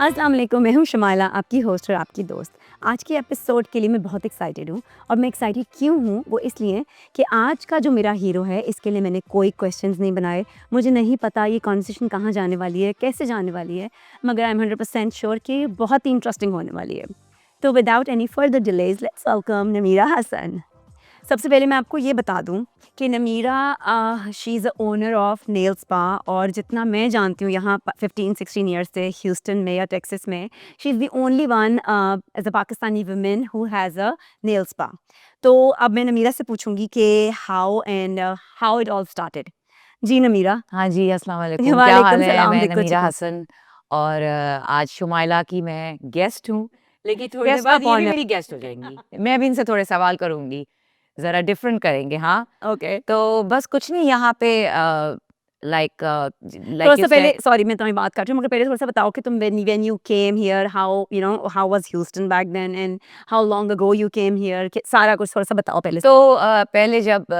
अस्सलाम वालेकुम, मैं हूँ शमाइला, आपकी होस्ट और आपकी दोस्त। आज के एपिसोड के लिए मैं बहुत एक्साइटेड हूँ और मैं एक्साइटेड क्यों हूँ वो इसलिए कि आज का जो मेरा हीरो है इसके लिए मैंने कोई क्वेश्चंस नहीं बनाए। मुझे नहीं पता ये कॉन्वर्सेशन कहाँ जाने वाली है, कैसे जाने वाली है, मगर आई एम 100% श्योर कि ये बहुत ही इंटरेस्टिंग होने वाली है। तो without any further delays let's welcome Namira Hasan. सबसे पहले मैं आपको ये बता दूं कि Namira she is a owner of nail spa और जितना मैं जानती हूँ यहाँ 15-16 ईयर्स से ह्यूस्टन में या टेक्सास में she is the only one as a Pakistani women who has a nail spa. तो अब मैं नमीरा से पूछूंगी कि हाउ इट ऑल स्टार्टेड। जी नमीरा। हाँ जी, अस्सलाम वालेकुम। क्या वालेकुम हाल है? सलाम। मैं बिल्कुल नमीरा ठीक हूँ। हसन और आज शुमाइला की मैं गेस्ट हूँ, लेकिन थोड़ी देर गेस्ट ऑफ बाद ये भी ऑनर। मेरी गेस्ट हो जाएंगी। मैं भी इनसे थोड़े सवाल करूँगी, ज़रा डिफरेंट करेंगे, हाँ? ओके। तो बस कुछ नहीं यहाँ पे लाइक थोड़ा लाइक यू सा पहले सेड। सॉरी मैं तुम्हारी बात काट रही हूँ मगर पहले थोड़ा सा बताओ कि तुम when you came here how was Houston back then and how long ago you came here, सारा कुछ थोड़ा सा बताओ पहले से। तो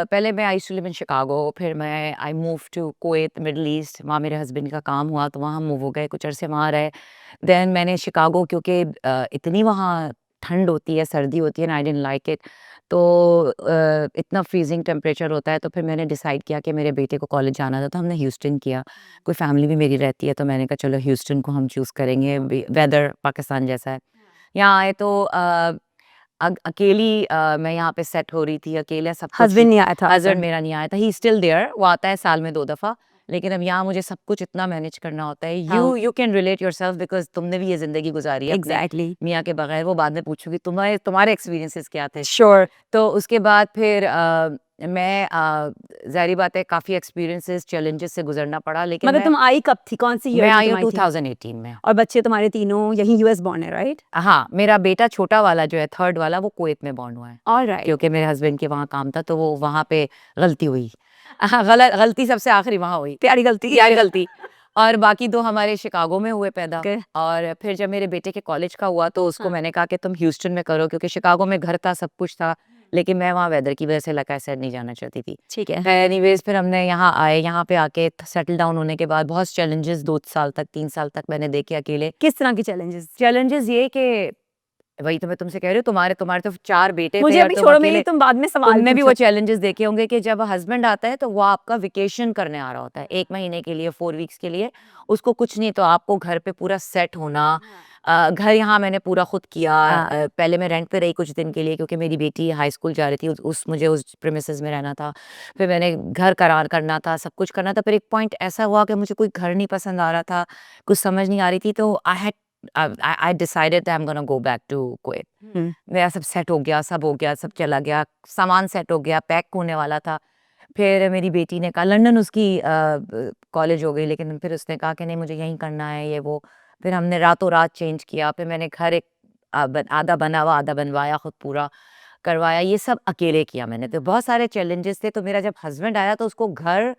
पहले मैं I to live in Chicago, फिर मैं I move to Kuwait, Middle East. वहाँ मेरे हस्बैंड का काम हुआ तो वहाँ मूव हो गए, कुछ अरसे वहाँ रहे। देन मैंने शिकागो, क्योंकि इतनी वहाँ ठंड होती है, सर्दी होती है ना, आई डिडंट लाइक इट। तो इतना फ्रीजिंग टेम्परेचर होता है, तो फिर मैंने डिसाइड किया कि मेरे बेटे को कॉलेज जाना था, तो हमने ह्यूस्टन किया। कोई फैमिली भी मेरी रहती है, तो मैंने कहा चलो ह्यूस्टन को हम चूज़ करेंगे, वेदर पाकिस्तान जैसा है। यहाँ आए तो अकेली मैं यहाँ पे सेट हो रही थी, अकेला सब कुछ। हस्बैंड नहीं आया था आपका? हस्बैंड मेरा नहीं आया था, ही स्टिल देयर, वो आता है साल में 2 दफ़ा। लेकिन अब यहाँ मुझे सब कुछ इतना मैनेज करना होता है। हाँ you can relate yourself, because तुमने भी ये ज़िंदगी गुज़ारी है अपने एग्जैक्टली। मियाँ के बगैर। वो बाद में पूछूँगी तुम्हारे एक्सपीरियंसेस क्या थे? श्योर। तो उसके बाद फिर मैं ज़ाहिर बात है काफ़ी एक्सपीरियंसेस, चैलेंजेस से गुज़रना पड़ा, लेकिन मगर तुम आई कब थी, कौन सी मैं ईयर में आई तुम हूँ आई थी? 2018 में। और बच्चे तुम्हारे तीनों यही यूएस बॉर्न है राइट? हाँ, मेरा बेटा छोटा वाला जो है, थर्ड वाला, वो कुवैत में बॉर्न हुआ है। ऑलराइट। क्योंकि मेरे हस्बैंड के वहाँ काम था, तो वो वहाँ पे गलती हुई। हाँ, गलती सबसे आखिरी वहाँ हुई, प्यारी गलती। यार गलती। और बाकी 2 हमारे शिकागो में हुए पैदा। ओके। और फिर जब मेरे बेटे के कॉलेज का हुआ, तो उसको हाँ। मैंने कहा कि तुम ह्यूस्टन में करो, क्योंकि शिकागो में घर था, सब कुछ था, लेकिन मैं वहाँ वेदर की वजह से लाइक आई सेड नहीं जाना चाहती थी। ठीक है। एनीवेज़ फिर हमने यहाँ आए, यहाँ पे आके सेटल डाउन होने के बाद बहुत चैलेंजेस 2 साल तक, 3 साल तक मैंने देखे अकेले। किस तरह के चैलेंजेस? चैलेंजेस ये कि वही तो मैं तुमसे कह रही हूँ, तुम्हारे तुम्हारे तो 4 बेटे मुझे थे और अभी तुम छोड़ो, मेरी अकेले। तुम बाद में सवाल तुमने भी पूछो। वो चैलेंजेस देखे होंगे कि जब हस्बैंड आता है तो वो आपका वेकेशन करने आ रहा होता है 1 महीने के लिए, 4 वीक्स के लिए। उसको कुछ नहीं, तो आपको घर पे पूरा सेट होना। घर यहाँ मैंने पूरा खुद किया। हाँ। पहले मैं रेंट पे रही कुछ दिन के लिए, क्योंकि मेरी बेटी हाई स्कूल जा रही थी, मुझे उस प्रेमिसेस में रहना था। फिर मैंने घर करार करना था, सब कुछ करना था। फिर एक पॉइंट ऐसा हुआ कि मुझे कोई घर नहीं पसंद आ रहा था, कुछ समझ नहीं आ रही थी, तो I decided that I am gonna go back to Kuwait. मेरा सब सेट हो गया, सब हो गया, सब चला गया, सामान सेट हो गया, पैक होने वाला था। फिर मेरी बेटी ने कहा, लंदन उसकी कॉलेज हो गई, लेकिन फिर उसने कहा कि नहीं मुझे यहीं करना है, ये वो। फिर हमने रातों रात चेंज किया। फिर मैंने घर एक आधा बना हुआ, आधा बनवाया, खुद पूरा करवाया। ये सब अकेले किया मैंने, तो बहुत सारे चैलेंजेस थे। तो मेरा जब हस्बैंड आया, तो उसको घर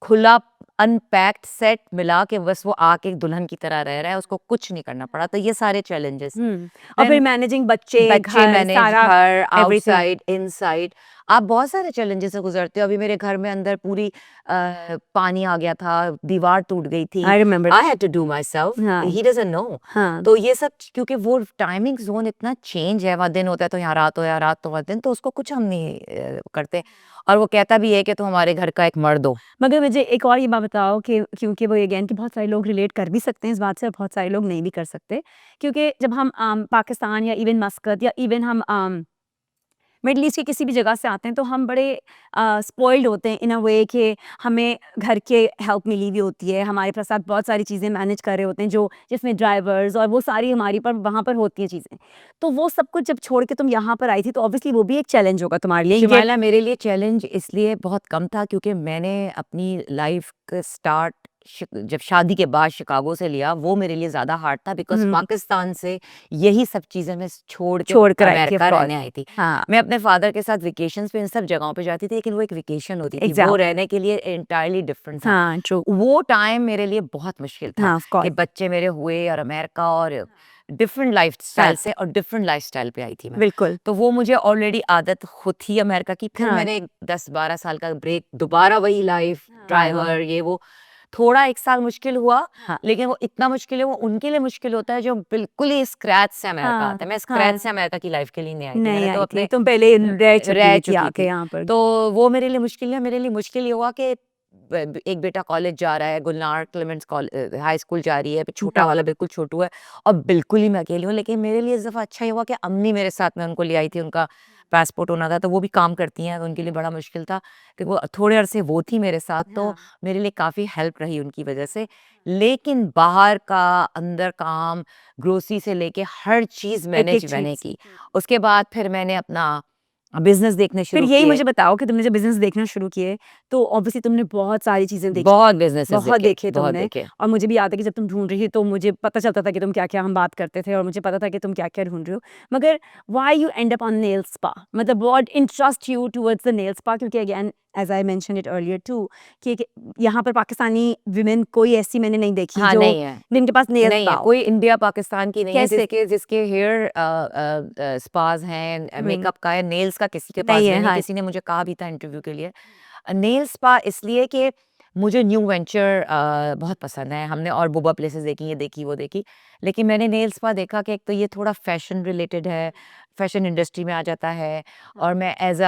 खुला, अनपैक्ड सेट मिला के बस वो आके एक दुल्हन की तरह रह रहा है, उसको कुछ नहीं करना पड़ा। तो ये सारे चैलेंजेस। और फिर मैनेजिंग बच्चे, बच्चे घर, मैनेज, सारा घर, एवरीथिंग। Outside, inside. आप बहुत सारे चैलेंजेस से गुजरते हो। अभी मेरे घर में अंदर पूरी पानी आ गया था, दीवार टूट गई थी। I remember. I had to do myself, हाँ। He doesn't know. हाँ। तो ये सब, क्योंकि वो टाइमिंग जोन इतना चेंज है, वहाँ दिन होता है तो यहाँ रात हो, या रात तो वहाँ दिन, तो उसको कुछ हम नहीं करते। और वो कहता भी है कि तुम हमारे घर का एक मर्द हो। मगर मुझे एक और ये बात बताओ कि क्योंकि वो अगेन कि बहुत सारे लोग रिलेट कर भी सकते हैं इस बात से और बहुत सारे लोग नहीं भी कर सकते, क्योंकि जब हम पाकिस्तान या इवन मस्कत या इवन हम मिडल ईस्ट के किसी भी जगह से आते हैं तो हम बड़े स्पॉइल्ड होते हैं इन अ वे कि हमें घर के हेल्प मिली हुई होती है, हमारे साथ बहुत सारी चीज़ें मैनेज कर रहे होते हैं जो जिसमें ड्राइवर्स और वो सारी हमारी पर वहाँ पर होती हैं चीज़ें। तो वो सब कुछ जब छोड़ के तुम यहाँ पर आई थी तो ऑब्वियसली वो भी एक चैलेंज होगा तुम्हारे लिए ये। शिमाला, मेरे लिए चैलेंज इसलिए बहुत कम था क्योंकि मैंने अपनी लाइफ का स्टार्ट जब शादी के बाद शिकागो से लिया, वो मेरे लिए ज़्यादा हार्ड था, बिकॉज पाकिस्तान से यही सब चीज़ें मैं छोड़ के छोड़ कर आई थी अमेरिका of course। रहने आई थी। हाँ मैं अपने फादर के साथ वेकेशंस पे इन सब जगहों पे जाती थी, लेकिन वो एक वेकेशन होती थी, वो एग्जैक्ट। रहने के लिए इंटायरली डिफरेंट था। हाँ ट्रू। वो टाइम मेरे लिए बहुत मुश्किल था हाँ ऑफ कि कोर्स। बच्चे मेरे हुए और अमेरिका और डिफरेंट लाइफ स्टाइल से, और डिफरेंट लाइफ स्टाइल पे आई थी मैं। बिल्कुल। तो वो मुझे ऑलरेडी आदत खुद थी अमेरिका की। फिर हाँ मैंने 10-12 साल का ब्रेक, दोबारा वही लाइफ, हाँ हाँ ड्राइवर, ये वो। थोड़ा 1 साल मुश्किल हुआ, हाँ। लेकिन वो इतना मुश्किल है, वो उनके लिए मुश्किल होता है जो बिल्कुल ही स्क्रैच से अमेरिका हाँ, आता है। मैं हाँ। स्क्रैच से अमेरिका की लाइफ के लिए नहीं आई थी, नहीं मैंने तो आई थी, अपने तुम पहले रह चुकी रह थी चुकी आके थी। यहाँ पर। तो वो मेरे लिए मुश्किल है, मेरे लिए मुश्किल ये हुआ कि एक बेटा कॉलेज जा रहा है, गुलनार क्लेमेंट्स हाई स्कूल जा रही है, छोटा वाला बिल्कुल छोटू है और बिल्कुल ही मैं अकेली हूँ। लेकिन मेरे लिए इस दफ़ा अच्छा ये हुआ कि अम्मी मेरे साथ में उनको ले आई थी, उनका पासपोर्ट होना था, तो वो भी काम करती हैं, तो उनके लिए बड़ा मुश्किल था कि वो थोड़े अरसे वो थी मेरे साथ, तो हाँ। मेरे लिए काफ़ी हेल्प रही उनकी वजह से। लेकिन बाहर का, अंदर काम, ग्रोसरी से लेके हर चीज़ एक-एक मैनेज मैंने चीज़। की। उसके बाद फिर मैंने अपना बिज़नेस देखने फिर शुरू यही किए। मुझे बताओ कि तुमने जब बिज़नेस देखना शुरू किए, तो ऑब्वियसली तुमने बहुत सारी चीज़ें देखी, बहुत बिज़नेसेस बहुत देखे, देखे बहुत तुमने। देखे। और मुझे भी याद है कि जब तुम ढूँढ रही थी, तो मुझे पता चलता था कि तुम क्या-क्या हम बात करते थे और मुझे पता था कि तुम क्या-क्या ढूँढ रहे हो। मगर why you end up on nail spa? मतलब what interest you towards the nail spa? क्योंकि again as I mentioned it earlier too कि यहाँ पर पाकिस्तानी वुमेन कोई ऐसी मैंने नहीं देखी हाँ, जो नहीं है। जिनके पास नेल नहीं स्पा है, हो। कोई इंडिया पाकिस्तान की नहीं है कैसे? जिसके जिसके हेयर स्पास हैं, हुँ, मेकअप का है, नेल्स का किसी के नहीं पास है, भी नहीं। हाँ। किसी ने मुझे कहा भी था इंटरव्यू के लिए। नेल स्पा इसलिए कि मुझे न्यू वेंचर बहुत पसंद है। हमने और बुबा प्लेसेस देखी, ये देखी, वो देखी। लेकिन मैंने नेल स्पा देखा कि एक तो ये थोड़ा फैशन रिलेटेड है, फैशन इंडस्ट्री में आ जाता है और मैं एज़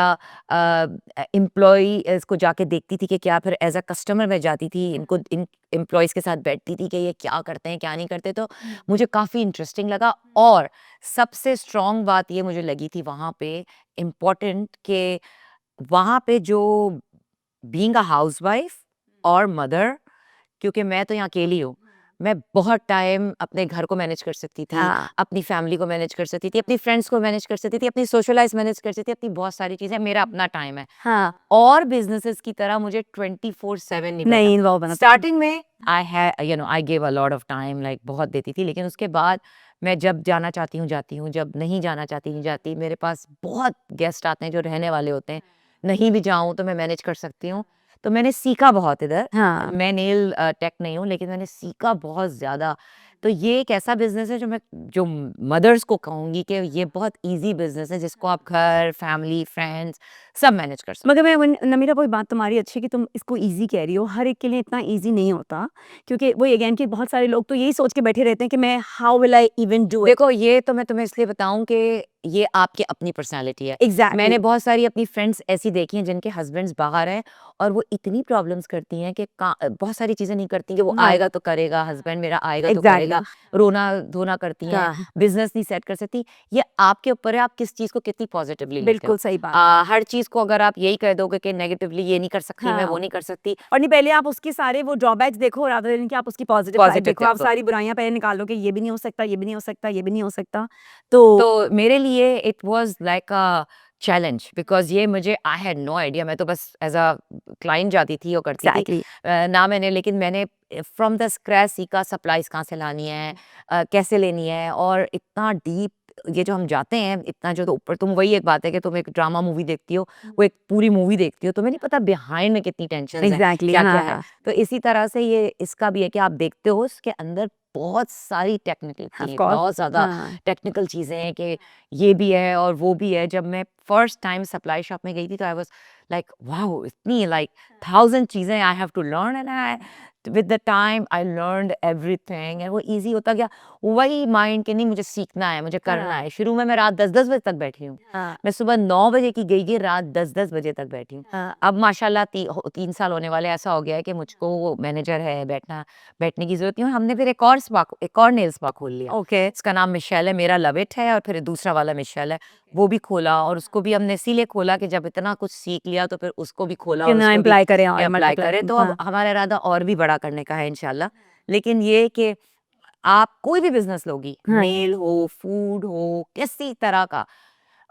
एम्प्लॉई इसको जाके देखती थी कि क्या, फिर एज़ कस्टमर मैं जाती थी, इनको इन एम्प्लॉइज़ के साथ बैठती थी कि ये क्या करते हैं, क्या नहीं करते, तो मुझे काफ़ी इंटरेस्टिंग लगा। और सबसे स्ट्रॉन्ग बात ये मुझे लगी थी वहाँ पे, इम्पोर्टेंट, कि वहाँ पे जो बीइंग अ हाउसवाइफ और मदर, क्योंकि मैं तो यहाँ अकेली हूँ, मैं बहुत टाइम अपने घर को मैनेज कर सकती थी, हाँ, अपनी फैमिली को मैनेज कर सकती थी, अपनी फ्रेंड्स को मैनेज कर सकती थी, अपनी सोशलाइज़ मैनेज कर सकती थी, अपनी बहुत सारी चीज़ें, मेरा अपना टाइम है। हाँ। और बिज़नेसेस की तरह मुझे 24/7 नहीं बैठा। नहीं इन्वॉल्व होना था। स्टार्टिंग में I give a lot of time, like बहुत देती थी, लेकिन उसके बाद मैं जब जाना चाहती हूँ जाती हूँ, जब नहीं जाना चाहती नहीं जाती। मेरे पास बहुत गेस्ट आते हैं जो रहने वाले होते हैं, नहीं भी जाऊँ तो मैं मैनेज कर सकती हूँ। तो मैंने सीखा बहुत इधर। हाँ। मैं नेल टेक नहीं हूँ, लेकिन मैंने सीखा बहुत ज़्यादा। तो ये एक ऐसा बिज़नेस है जो मदर्स को कहूँगी कि ये बहुत ईज़ी बिज़नेस है, जिसको आप घर, फैमिली, फ्रेंड्स सब मैनेज कर सकते मगर मैं वन नमीरा वो बात तुम्हारी अच्छी है कि तुम इसको ईज़ी कह रही हो, हर एक के लिए इतना ईज़ी नहीं होता, क्योंकि वही अगेन कि बहुत सारे लोग तो यही सोच के बैठे रहते हैं कि मैं how will I even do it? देखो, ये तो मैं तुम्हें इसलिए बताऊँ कि ये आपकी अपनी पर्सनैलिटी है। एग्ज़ैक्टली। मैंने बहुत सारी अपनी फ्रेंड्स ऐसी देखी हैं जिनके हस्बैंड्स बाहर हैं और वो इतनी प्रॉब्लम्स करती हैं कि बहुत सारी चीज़ें नहीं करती कि वो हाँ, आएगा तो करेगा, हस्बैंड मेरा आएगा तो एग्ज़ैक्टली। करेगा, रोना-धोना करती हैं, हाँ, बिज़नेस नहीं सेट कर सकती। ये आपके ऊपर है, आप किस चीज़ को कितनी पॉज़िटिवली लेते हो। बिल्कुल सही बात। हर चीज़ को अगर आप यही कह दोगे कि नेगेटिवली ये नहीं कर सकती मैं, वो हाँ, नहीं कर सकती, और नहीं पहले आप उसके सारे वो ड्रॉबैक्स देखो रादर देन कि आप उसकी पॉज़िटिव साइड पॉज़िटिव देखो, आप देखो। सारी बुराइयाँ पहले निकालो कि ये भी नहीं हो सकता, ये भी नहीं हो सकता, ये भी नहीं हो सकता। तो तो मेरे लिए it was like a challenge, because ये मुझे आई हैड नो आइडिया। मैं तो बस एज़ अ क्लाइंट जाती थी और करती थी। एग्ज़ैक्टली। ना मैंने, लेकिन मैंने फ्रॉम द स्क्रैच सीखा सप्लाइज़ कहाँ से लानी है, कैसे लेनी है, और इतना डीप ये जो हम जाते हैं, इतना जो तो ऊपर, तुम वही एक बात है कि तुम एक ड्रामा मूवी देखती हो, वो एक पूरी मूवी देखती हो, तुम्हें नहीं पता बिहाइंड में कितनी टेंशन्स हैं, एग्ज़ैक्टली, क्या-क्या है। हाँ, तो इसी तरह से ये इसका भी है कि आप देखते हो उसके अंदर बहुत सारी टेक्निकल ऑफ़ थी, कोर्स। बहुत ज़्यादा हाँ, टेक्निकल चीज़ें हैं कि ये भी है और वो भी है। जब मैं फर्स्ट टाइम सप्लाई शॉप में गई थी तो आई वाज़ लाइक वाओ! इतनी लाइक 1000 चीज़ें I have to learn, and I with the time I learned everything, and वो ईज़ी होता गया। वही माइंड कि नहीं, मुझे सीखना है, मुझे करना हाँ, है। शुरू में मैं रात 10-10 बजे तक बैठी हूँ। हाँ, मैं सुबह 9 बजे की गई थी, रात 10-10 बजे तक बैठी हूँ। हाँ, अब माशाल्लाह 3 साल होने वाले, ऐसा हो गया है कि मुझको वो मैनेजर है, बैठने की ज़रूरत नहीं है। हमने फिर एक और नेल स्पा खोल लिया। ओके। उसका नाम मिशेल है, मेरा लव इट है, और फिर दूसरा वाला मिशेल है, वो भी खोला। और उसको भी हमने इसीलिए खोला कि जब इतना कुछ सीख लिया तो फिर उसको भी खोला कि और ना उसको भी इम्प्लाई करें और अप्लाई मल्टीप्लाई करें। तो अब हाँ, हमारा इरादा और भी बड़ा करने का है इंशाल्लाह। लेकिन ये कि आप कोई भी बिज़नेस लोगी, हाँ, नेल हो, फूड हो, किसी तरह का,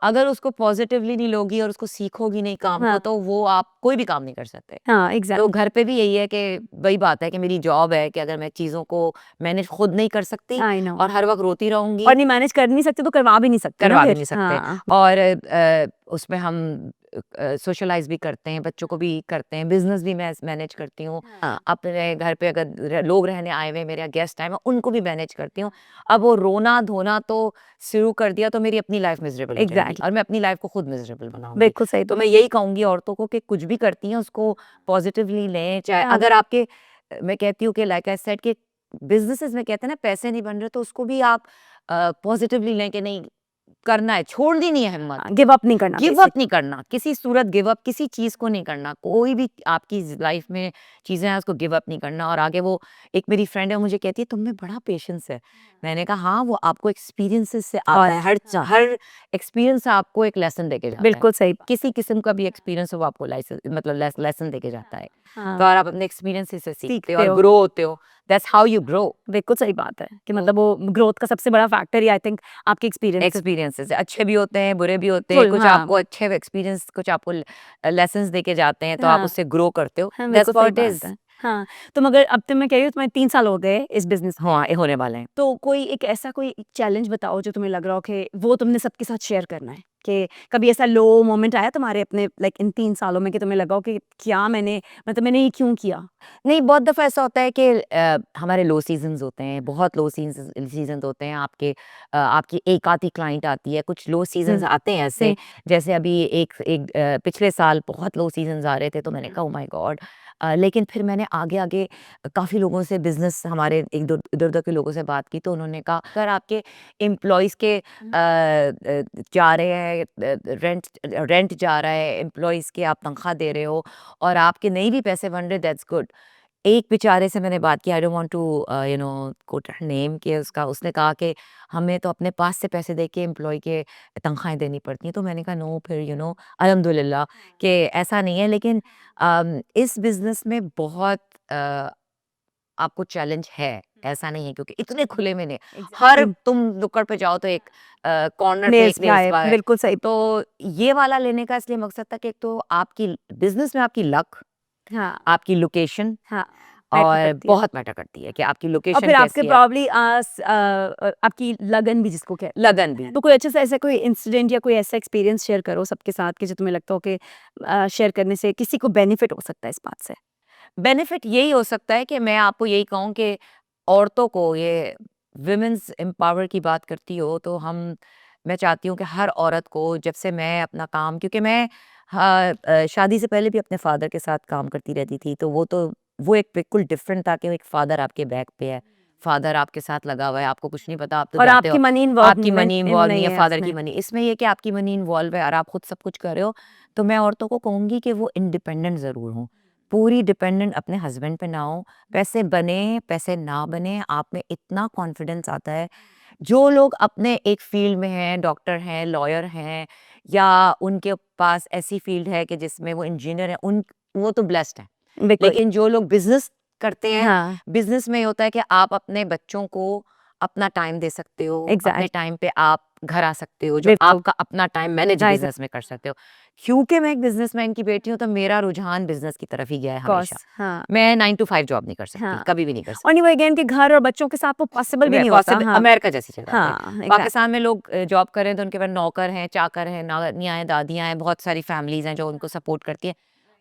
अगर उसको पॉज़िटिवली नहीं लोगी और उसको सीखोगी नहीं काम को, हाँ, तो वो आप कोई भी काम नहीं कर सकते। हाँ, तो एग्ज़ैक्ट घर पे भी यही है कि वही बात है कि मेरी जॉब है कि अगर मैं चीज़ों को मैनेज खुद नहीं कर सकती आई नो। और हर वक़्त रोती रहूँगी, और नहीं मैनेज कर नहीं सकते तो करवा भी नहीं सकते ना करवा भी फिर। नहीं सकते। हाँ, और उसमें हम सोशलाइज़ भी करते हैं, बच्चों को भी करते हैं, बिज़नेस भी मैं मैनेज करती हूँ। हाँ, अपने घर पे अगर लोग रहने आए हुए हैं, मेरे गेस्ट आए हुए हैं, उनको भी मैनेज करती हूँ। अब वो रोना-धोना तो शुरू कर दिया तो मेरी अपनी लाइफ़ मिज़रेबल हो जाएगी एग्ज़ैक्टली, और मैं अपनी लाइफ़ को खुद मिज़रेबल बनाऊँगी। बिल्कुल सही तो बात। मैं यही कहूँगी औरतों को कि कुछ भी करती हैं उसको पॉज़िटिवली लें, चाहे हाँ, अगर आपके मैं कहती हूँ कि लाइक आई सेड कि बिज़नेसेस में कहते हैं ना पैसे नहीं बन रहे तो उसको भी आप पॉज़िटिवली लें कि नहीं करना है, छोड़नी नहीं है हिम्मत। गिव अप नहीं करना गिव अप बेसिक। नहीं करना, किसी सूरत गिव अप किसी चीज़ को नहीं करना। कोई भी आपकी लाइफ़ में चीज़ें हैं उसको गिव अप नहीं करना और आगे वो एक मेरी फ्रेंड है मुझे कहती है तुम में बड़ा पेशेंस है। मैंने कहा हाँ, वो आपको एक्सपीरियंसेस से आता है, हर एक्सपीरियंस आपको एक लेसन देके जाता है। बिल्कुल सही बात। किसी किस्म का भी एक्सपीरियंस हो वो आपको लेसन देके जाता है। हाँ, तो और आप अपने एक्सपीरियंसेस से सीखते सीखते हो और हो। ग्रो होते हो। That's how you grow. बिल्कुल सही बात है कि मतलब वो ग्रोथ का सबसे बड़ा फैक्टर ही आई थिंक आपके एक्सपीरियंस से। एक्सपीरियंसेस अच्छे भी होते हैं, बुरे भी होते हैं। फुल कुछ हाँ, आपको अच्छे एक्सपीरियंस कुछ आपको लेसन्स देके जाते हैं तो आप हाँ, उससे ग्रो करते हो। हाँ, दैट्स बिल्कुल सही व्हाट इट बात इज़। है। हाँ, तो मगर अब तो मैं कह रही हूँ तुम्हें 3 साल हो गए इस बिज़नेस में। हाँ, ये होने वाले हैं। तो कोई एक ऐसा कोई चैलेंज बताओ जो तुम्हें लग रहा हो कि वो तुमने सबके साथ शेयर करना है? कि कभी ऐसा लो मोमेंट आया तुम्हारे अपने लाइक इन 3 सालों में कि तुम्हें लगा हो कि क्या मैंने मतलब मैंने ये क्यों किया? नहीं, बहुत दफ़ा ऐसा होता है कि हमारे लो सीज़न्स होते हैं, बहुत लो सीज़न्स होते हैं आपके आपकी एक आधी क्लाइंट आती है, कुछ लो सीज़न्स हुँ, आते हैं ऐसे, हुँ, जैसे अभी पिछले साल बहुत लो सीज़न्स आ रहे थे तो मैंने कहा ओह माय गॉड! लेकिन फिर मैंने आगे-आगे काफ़ी लोगों से बिज़नेस हमारे एक दो इधर-उधर के लोगों से बात की तो उन्होंने कहा अगर आपके एम्प्लॉइज़ के जा रहे हैं रेंट जा रहा है, एम्प्लॉइज़ की आप तनख्वाह दे रहे हो और आपके नहीं भी पैसे बन रहे दैट्स गुड। एक बेचारे से मैंने बात की I don't want to quote name कि उसका उसने कहा कि हमें तो अपने पास से पैसे दे के एम्प्लॉय के तनख्वाहें देनी पड़ती हैं तो मैंने कहा नो फिर अल्हम्दुलिल्लाह कि ऐसा नहीं है लेकिन इस बिज़नेस में बहुत आपको चैलेंज है, ऐसा नहीं है क्योंकि इतने खुले में नहीं हर एग्ज़ैक्टली। तुम नुक्कड़ पे जाओ तो एक कॉर्नर पे नेल्स एक नेल्स गायब, बार है। बिल्कुल सही। तो ये वाला लेने का इसलिए मकसद था कि एक तो आपकी बिज़नेस में आपकी लक, हाँ, आपकी लोकेशन हाँ, मैटर और करती है। बहुत मैटर करती है कि आपकी और लोकेशन फिर आपके कैसी है, प्रॉब्ली आपकी लगन भी जिसको कहते हैं। लगन भी। तो कोई अच्छे से ऐसा कोई इंसिडेंट या कोई ऐसा एक्सपीरियंस शेयर करो सबके साथ कि जो तुम्हें लगता हो कि शेयर करने से किसी को बेनिफिट हो सकता है इस बात से? बेनिफिट यही हो सकता है कि मैं आपको यही कहूँ कि औरतों को ये विमेंस एम्पावर की बात करती हो तो मैं चाहती हूँ कि हर औरत को जब से मैं अपना काम क्योंकि मैं शादी से पहले भी अपने फादर के साथ काम करती रहती थी तो वो एक बिल्कुल डिफरेंट था कि एक फादर आपके बैक पे है, फादर आपके साथ लगा हुआ है, आपको कुछ नहीं पता, आप तो और जाते हो आपकी मनी इन्वॉल्व आपकी मनी इन्वॉल्व नहीं नहीं है, है फादर की उसमें। मनी इसमें ये कि आपकी मनी इन्वॉल्व है और आप खुद सब कुछ कर रहे हो तो मैं औरतों को कहूँगी कि वो इंडिपेंडेंट ज़रूर हों, पूरी डिपेंडेंट अपने हस्बैंड पे ना हो, पैसे बने पैसे ना बने आप में इतना कॉन्फिडेंस आता है। जो लोग अपने एक फील्ड में हैं, डॉक्टर हैं, लॉयर हैं या उनके पास ऐसी फील्ड है कि जिसमें वो इंजीनियर हैं उन वो तो ब्लेस्ड हैं। बिल्कुल। लेकिन जो लोग बिज़नेस करते हैं, हाँ, बिज़नेस में ये होता है कि आप अपने बच्चों को अपना टाइम दे सकते हो, अपने एग्ज़ैक्ट टाइम पे आप घर आ सकते हो, जो बिल्कुल, आपका अपना time manage right of business में कर सकते हो। क्योंकि मैं एक बिज़नेसमैन की बेटी हूँ, तो मेरा रुझान बिज़नेस की तरफ ही गया है कोर्स हमेशा। हाँ, मैं 9 टू 5 जॉब नहीं कर सकती, हाँ। कभी भी नहीं कर और सकती। नहीं वो अगेन कि घर और बच्चों के साथ वो पॉसिबल भी वे नहीं होता। पॉसिबल हाँ, अमेरिका जैसी जगह पे। हाँ, एग्ज़ैक्ट पाकिस्तान में लोग जॉब कर रहे हैं तो उनके पास नौकर हैं, चाकर हैं, नानियाँ हैं, दादियाँ हैं, बहुत सारी फैमिलीज़ हैं जो उनको सपोर्ट करती हैं।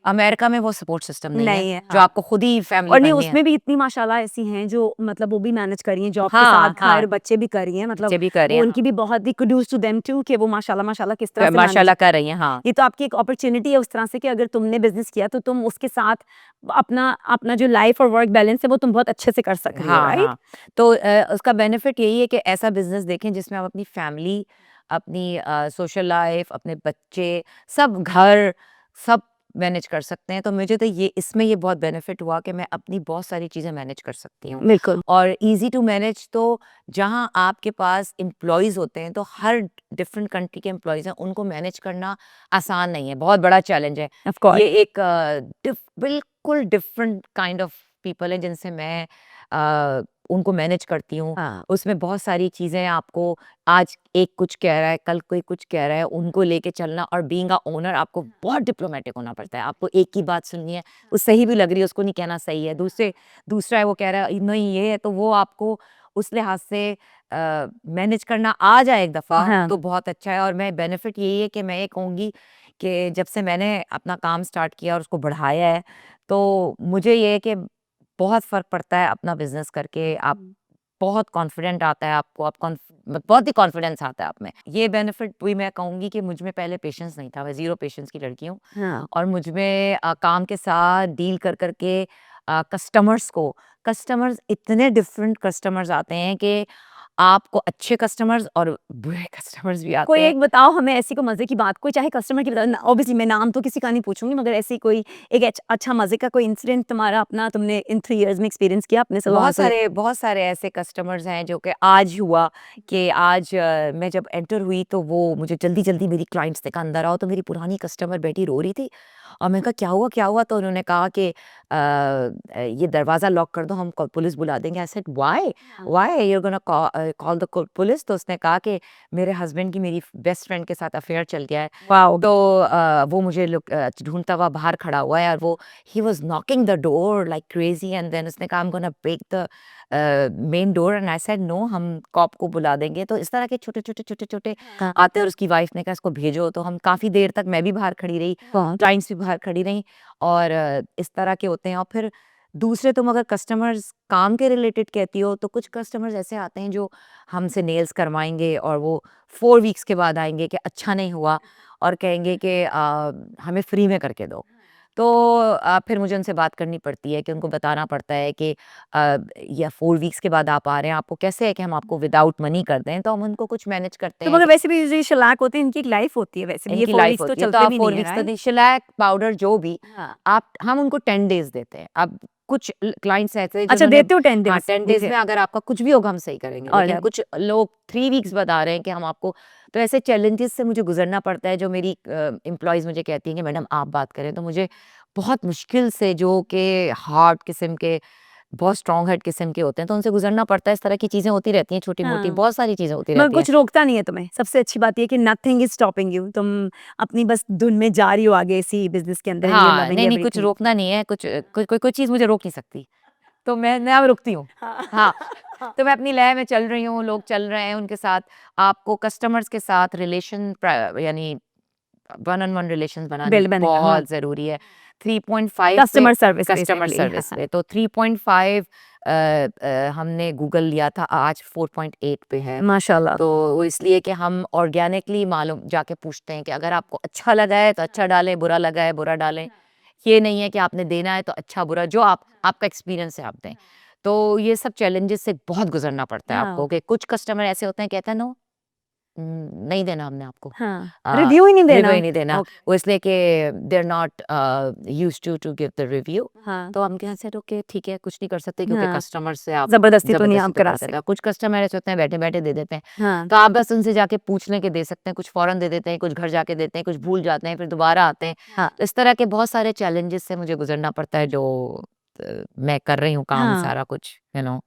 अमेरिका में वो सपोर्ट सिस्टम नहीं है, नहीं है, जो हाँ। आपको खुद ही फैमिली और नहीं बननी है। उसमें भी इतनी माशाल्लाह ऐसी हैं जो मतलब वो भी मैनेज कर रही हैं जॉब के साथ हाँ, घर हाँ, बच्चे भी कर रही हैं मतलब बच्चे भी कर रहे वो हैं, उनकी भी बहुत ही कुडूस टू देम टू कि वो माशाल्लाह माशाल्लाह किस तरह हाँ। से मैनेज माशाल्लाह कर रही हैं, हाँ। ये तो आपकी एक अपॉर्चुनिटी है उस तरह से कि अगर तुमने बिजनेस किया तो तुम उसके साथ अपना अपना जो लाइफ और वर्क बैलेंस है वो तुम बहुत अच्छे से कर सक रही हो हाँ, राइट हाँ। तो उसका बेनिफिट यही है कि ऐसा बिज़नेस देखें जिसमें आप अपनी फैमिली, अपनी सोशल लाइफ़, अपने बच्चे, सब घर, सब मैनेज कर सकते हैं। तो मुझे तो ये इसमें ये बहुत बेनिफिट हुआ कि मैं अपनी बहुत सारी चीज़ें मैनेज कर सकती हूँ। बिल्कुल और ईज़ी टू मैनेज तो जहाँ आपके पास एम्प्लॉइज़ होते हैं, तो हर डिफरेंट कंट्री के एम्प्लॉइज़ हैं, उनको मैनेज करना आसान नहीं है, बहुत बड़ा चैलेंज है। ऑफ कोर्स ये एक बिल्कुल डिफरेंट काइंड ऑफ पीपल हैं जिनसे मैं उनको मैनेज करती हूँ। हाँ उसमें बहुत सारी चीज़ें आपको आज एक कुछ कह रहा है, कल कोई कुछ कह रहा है, उनको लेके चलना और बीइंग अ ओनर आपको बहुत डिप्लोमैटिक होना पड़ता है। आपको एक ही बात सुननी है, वो सही भी लग रही है, उसको नहीं कहना सही है। दूसरा है वो कह रहा है नहीं ये है, तो वो आपको उस लिहाज से मैनेज करना आ जाए एक दफ़ा हाँ तो बहुत अच्छा है और मैं बेनिफिट यही है कि मैं ये कहूँगी कि जब से मैंने अपना काम स्टार्ट किया और उसको बढ़ाया है, तो मुझे ये है कि बहुत फ़र्क पड़ता है अपना बिज़नेस करके। आप बहुत कॉन्फिडेंट आता है आपको, बहुत ही कॉन्फिडेंस आता है आप में। ये बेनिफिट भी मैं कहूँगी कि मुझ में पहले पेशेंस नहीं था, मैं ज़ीरो पेशेंस की लड़की हूँ हाँ और मुझ में काम के साथ डील कर के कस्टमर्स इतने डिफरेंट कस्टमर्स आते हैं कि आपको अच्छे कस्टमर्स और बुरे कस्टमर्स भी आते कोई हैं। एक बताओ हमें ऐसी कोई मज़े की बात, कोई चाहे कस्टमर की बता, ऑब्वियसली मैं नाम तो किसी का नहीं पूछूंगी, मगर ऐसी कोई एक अच्छा मज़े का कोई इंसिडेंट तुम्हारा अपना, तुमने इन 3 इयर्स में एक्सपीरियंस किया अपने सलवार बहुत सारे ऐसे कस्टमर्स हैं जो कि आज हुआ कि आज मैं जब एंटर हुई तो वो मुझे जल्दी मेरी क्लाइंट्स ने कहा अंदर आओ, तो मेरी पुरानी कस्टमर बैठी रो रही थी और मैंने कहा क्या हुआ, तो उन्होंने कहा कि ये दरवाज़ा लॉक कर दो, हम पुलिस बुला देंगे। I said why why you gonna call the police. तो उसने कहा कि मेरे हस्बैंड की मेरी बेस्ट फ्रेंड के साथ अफेयर चल गया है, वाओ, तो वो मुझे ढूंढता हुआ बाहर खड़ा हुआ है और वो he was knocking the door like crazy and then उसने कहा I am gonna break the main door and I said no, हम कॉप को बुला देंगे। तो इस तरह के छोटे हाँ, आते, और उसकी वाइफ ने कहा इसको भेजो। तो हम काफ़ी देर तक, मैं भी बाहर खड़ी रही, बहुत क्लाइंट्स भी बाहर खड़ी रही, और इस तरह के होते हैं। और फिर दूसरे, तुम अगर कस्टमर्स काम के रिलेटेड कहती हो, तो कुछ कस्टमर्स ऐसे आते हैं जो हमसे नेल्स करवाएंगे और वो 4 वीक्स के बाद आएंगे कि अच्छा नहीं हुआ और कहेंगे कि हमें फ्री में करके दो। तो फिर मुझे उनसे बात करनी पड़ती है कि उनको बताना पड़ता है कि या 4 वीक्स के बाद आप आ रहे हैं, आपको कैसे है कि हम आपको विदाउट मनी कर दें। तो हम उनको कुछ मैनेज करते तो हैं मगर कि वैसे भी ये शलाक होते हैं, इनकी एक लाइफ होती है, वैसे भी ये इनकी 4 लाइफ वीक्स तो होती है, तो चलते आप भी फोर नहीं है, वीक्स तो राइट? नहीं, शेलैक पाउडर जो भी हाँ, आप, हम उनको 10 डेज देते हैं। अब कुछ क्लाइंट्स ऐसे हैं अच्छा जिन्होंने, देते हो 10 हाँ, डेज़ 10 डेज ओके, में अगर आपका कुछ भी होगा हम सही करेंगे, लेकिन ऑलराइट, कुछ लोग 3 वीक्स बता रहे हैं कि हम आपको। तो ऐसे चैलेंजेस से मुझे गुजरना पड़ता है, जो मेरी एम्प्लॉयज़ मुझे कहती हैं कि मैडम आप बात करें, तो मुझे बहुत मुश्किल से, जो कि हार्ड किस्म के, बहुत स्ट्रॉन्ग हेड किस्म के होते हैं, तो उनसे गुजरना पड़ता है। इस तरह की चीज़ें होती रहती हैं, छोटी-मोटी हाँ। बहुत सारी चीज़ें होती मगर रहती हैं। कुछ रोकता नहीं है तुम्हें, सबसे अच्छी बात ये है कि नथिंग इज़ स्टॉपिंग यू, तुम अपनी बस धुन में जा रही हो आगे इसी बिज़नेस के अंदर एंड यू आर हाँ, लविंग नहीं, कुछ एवरीथिंग। रोकना नहीं है, कुछ कोई चीज़ मुझे रोक नहीं सकती, तो मैं अब रुकती हूँ। हाँ, हाँ, हाँ, तो मैं अपनी लय में चल रही हूँ, लोग चल रहे हैं उनके साथ। आपको कस्टमर्स के साथ यानी वन ऑन वन रिलेशंस बनाने बिल बनेगा, हाँ। बहुत ज़रूरी है। 3.5 पे कस्टमर सर्विस कस्टमर बेसिकली, हाँ, सर्विस पे, तो 3.5 हमने गूगल लिया था, आज 4.8 पे है। माशाल्लाह। तो वो इसलिए कि हम ऑर्गेनिकली मालूम जाके पूछते हैं कि अगर आपको अच्छा लगा है तो अच्छा डालें, बुरा लगा है बुरा डालें। ये नहीं है कि आपने देना है तो अच्छा बुरा, जो आपका एक्सपीरियंस है आप दें। तो ये सब चैलेंजेस से बहुत गुजरना पड़ता है हाँ, आपको, कि कुछ कस्टमर ऐसे होते हैं, कहते हैं नो, नहीं देना हमने आपको, हाँ, रिव्यू ही नहीं रिव्यू देना। ही नहीं देना। ओके, वो इसलिए कि they are not used to give the review. हाँ, तो हम कह से ओके ठीक है, कुछ नहीं कर सकते, क्योंकि हाँ, कस्टमर से आप ज़बरदस्ती तो नहीं ज़बरदस्ती आप तो करा कर सकते सकते। हैं। कुछ कस्टमर ऐसे होते हैं बैठे-बैठे दे देते हैं, हाँ, तो आप बस उनसे जाके पूछ लें कि दे सकते हैं, कुछ फ़ौरन दे देते हैं, कुछ घर जाके देते हैं, कुछ भूल जाते हैं, फिर दोबारा आते हैं। हाँ, तो इस तरह के बहुत सारे चैलेंजेस से मुझे गुज़रना पड़ता है, जो मैं कर रही हूँ काम हाँ, सारा कुछ, दैट्स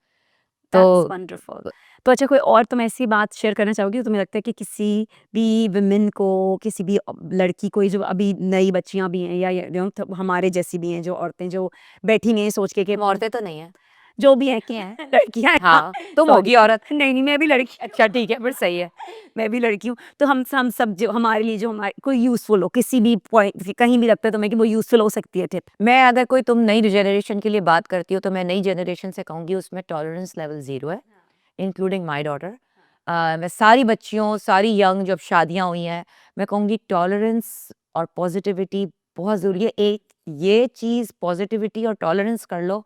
तो वंडरफुल। तो अच्छा कोई और तुम ऐसी बात शेयर करना चाहोगी, तो तुम्हें लगता है कि किसी भी वुमेन को, किसी भी लड़की को, ये जो अभी नई बच्चियाँ भी हैं या तो हमारे जैसी भी हैं जो औरतें जो बैठी हुई हैं सोच के कि हम औरतें तो नहीं हैं। जो भी हैं क्या हैं लड़कियाँ हैं, हाँ, हाँ, तुम सॉरी होगी औरत। नहीं, नहीं मैं भी लड़की अच्छा ठीक है, फिर सही है। मैं भी लड़की हूँ। तो हम सब जो हमारे लिए जो हमारे कोई यूज़फुल हो किसी भी पॉइंट कहीं भी लगता है तुम्हें कि वो यूज़फुल हो सकती है टिप? मैं, अगर कोई, तुम नई जनरेशन के लिए बात करती हो, तो मैं नई जनरेशन से कहूँगी उसमें टॉलरेंस लेवल 0 है, इंक्लूडिंग माय डॉटर। मैं सारी बच्चियों, सारी यंग जब शादियाँ हुई हैं, मैं कहूँगी टॉलरेंस और पॉजिटिविटी बहुत ज़रूरी है। एक ये चीज़, पॉजिटिविटी और टॉलरेंस कर लो,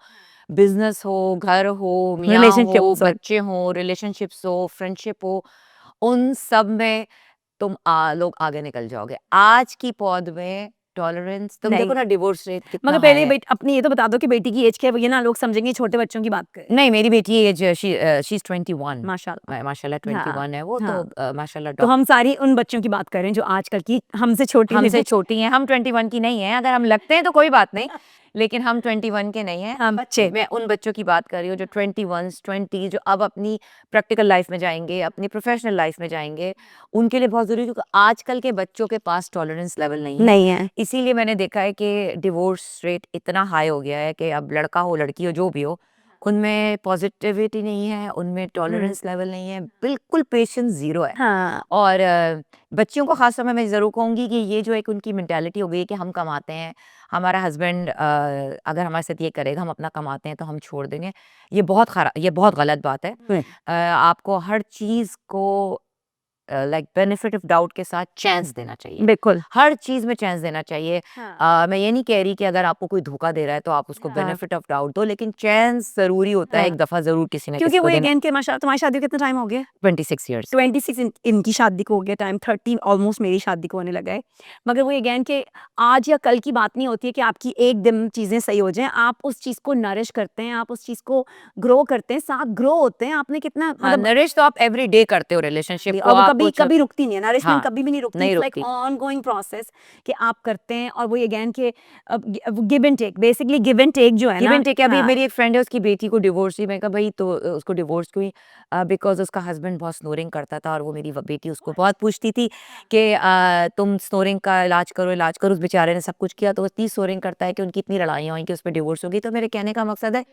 बिज़नेस हो, घर हो, मियाँ रिलेशनशिप हो, सॉरी बच्चे हों, रिलेशनशिप्स हो, फ्रेंडशिप हो, उन सब में तुम लोग आगे निकल जाओगे। आज की पौध में टॉलरेंस, तुम नहीं, देखो ना डिवोर्स रेट कितना मगर हाई पहले है। अपनी ये तो बता दो कि बेटी की एज क्या है, ये ना लोग समझेंगे छोटे बच्चों की बात कर रहे हैं। नहीं, मेरी बेटी एज शी इज़ 21, माशाल्लाह। माशाल्लाह हाँ, 21 है वो, तो हाँ। माशाल्लाह तो हम सारी उन बच्चों की बात कर रहे हैं जो आजकल की हमसे छोटी हैं हमसे जो छोटी हैं। हम 21 की नहीं हैं, अगर हम लगते हैं तो कोई बात नहीं, लेकिन हम 21 के नहीं हैं। हाँ, बच्चे। मैं उन बच्चों की बात कर रही हूँ जो 21, 20, जो अब अपनी प्रैक्टिकल लाइफ में जाएँगे, अपनी प्रोफेशनल लाइफ में जाएँगे। उनके लिए बहुत ज़रूरी है, क्योंकि आजकल के बच्चों के पास टॉलरेंस लेवल नहीं है। नहीं है। इसीलिए मैंने देखा है कि डिवोर्स रेट इतना हाई हो गया है कि अब लड़का हो, लड़की हो, जो भी हो, उनमें पॉजिटिविटी नहीं है, उनमें हुँ। टॉलरेंस लेवल नहीं है, बिल्कुल पेशेंस ज़ीरो है। हाँ, और बच्चियों को ख़ास तौर में मैं ज़रूर कहूँगी कि ये जो एक उनकी मेंटालिटी हो गई है कि हम कमाते हैं, हमारा हस्बैंड अगर हमारे साथ ये करेगा, हम अपना कमाते हैं तो हम छोड़ देंगे। ये बहुत गलत बात है। हुँ। आपको हर चीज़ को लाइक बेनिफिट ऑफ डाउट के साथ चांस देना चाहिए, बिल्कुल। हर चीज में चांस देना चाहिए। हाँ। मैं ये नहीं कह रही कि अगर आपको कोई धोखा दे रहा है तो आप उसको हाँ। बेनिफिट ऑफ डाउट दो, लेकिन चांस जरूरी होता है, हाँ। एक दफा जरूर किसी ना क्योंकि किसी वो को देना। अगेन के माशा तुम्हारी शादी को कितना टाइम हो गया? 26 ईयर्स। 26 इनकी शादी को हो गया टाइम, 30 ऑलमोस्ट मेरी शादी को होने लगा है। मगर वो अगेन कि आज या कल की बात नहीं होती है कि आपकी एकदम चीज़ें सही हो जाएँ। आप उस चीज़ को नरिश करते हैं, आप उस चीज़ को ग्रो करते हैं, साथ ग्रो होते हैं। आपने कितना हाँ, मतलब नरिश तो आप एवरी डे करते हो रिलेशनशिप को, और वो आप कभी कुछ कभी रुकती नहीं है, नरिशमेंट हाँ, कभी भी नहीं रुकती। नहीं इट्स लाइक रुकती। ऑनगोइंग प्रोसेस कि आप करते हैं और वो अगेन के give and take, basically give and take जो है गिव ना। And take. अभी हाँ। मेरी एक फ्रेंड है, उसकी बेटी को डिवोर्स हुई। मैं कहा भाई तो उसको डिवोर्स क्यों हुई? बिकॉज उसका हस्बैंड बहुत स्नोरिंग करता था, और वो मेरी बेटी उसको बहुत पूछती थी कि तुम स्नोरिंग का इलाज करो, इलाज करो। उस बेचारे ने सब कुछ किया, तो वो इतनी स्नोरिंग करता है कि उनकी इतनी लड़ाइयाँ हुई कि उस पर डिवोर्स हो गई। तो मेरे कहने का मकसद है,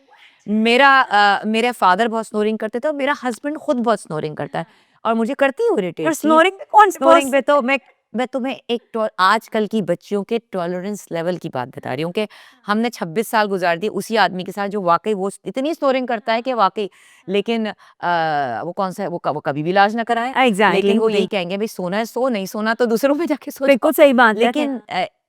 मेरे फादर बहुत स्नोरिंग करते थे और मेरा हस्बैंड खुद बहुत स्नोरिंग करता है, और मुझे करती है और इरिटेट। स्नोरिंग में कौन से स्नोरिंग पे तो मैं तुम्हें आजकल की बच्चियों के टॉलरेंस लेवल की बात बता रही हूँ कि हमने 26 साल गुजार दिए उसी आदमी के साथ जो वाकई वो इतनी स्नोरिंग करता है कि वाकई, लेकिन वो कौन सा है, वो कभी भी इलाज ना कराए, एग्जैक्टली लेकिन वो यही कहेंगे भाई सोना है सो, नहीं सोना तो दूसरों में जाके सो बिल्कुल जाओ। सही बात है। लेकिन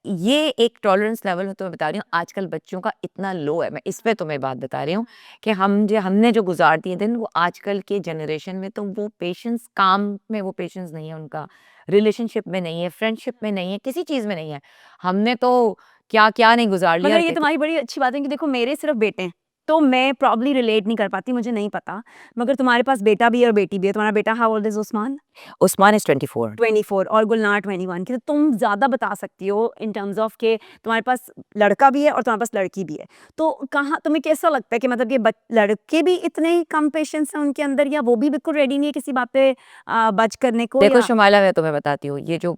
ये एक टॉलरेंस लेवल है, तो मैं बता रही हूँ आजकल बच्चों का इतना लो है। मैं इस पे तुम्हें बात बता रही हूँ कि हमने जो गुजार दिए दिन, वो आजकल के जनरेशन में तो वो पेशेंस, काम में वो पेशेंस नहीं है उनका, रिलेशनशिप में नहीं है, फ्रेंडशिप में नहीं है, किसी चीज में नहीं है। हमने तो क्या क्या नहीं गुजार लिया। मगर ये तुम्हारी बड़ी अच्छी बात है कि देखो मेरे सिर्फ बेटे हैं, तो मैं प्रॉब्ली रिलेट नहीं कर पाती, मुझे नहीं पता। मगर तुम्हारे पास बेटा भी है और बेटी भी है। तुम्हारा बेटा how old is Usman? Usman is 24। 24 और गुलनार 21 की। तो तुम ज़्यादा बता सकती हो इन टर्म्स ऑफ के तुम्हारे पास लड़का भी है और तुम्हारे पास लड़की भी है। तो कहाँ तुम्हें कैसा लगता है कि मतलब ये लड़के भी इतने ही कम पेशेंस हैं उनके अंदर, या वो भी बिल्कुल रेडी नहीं है किसी बात पे बच करने को? देखो या शुमाइला, मैं तुम्हें बताती हूँ, ये जो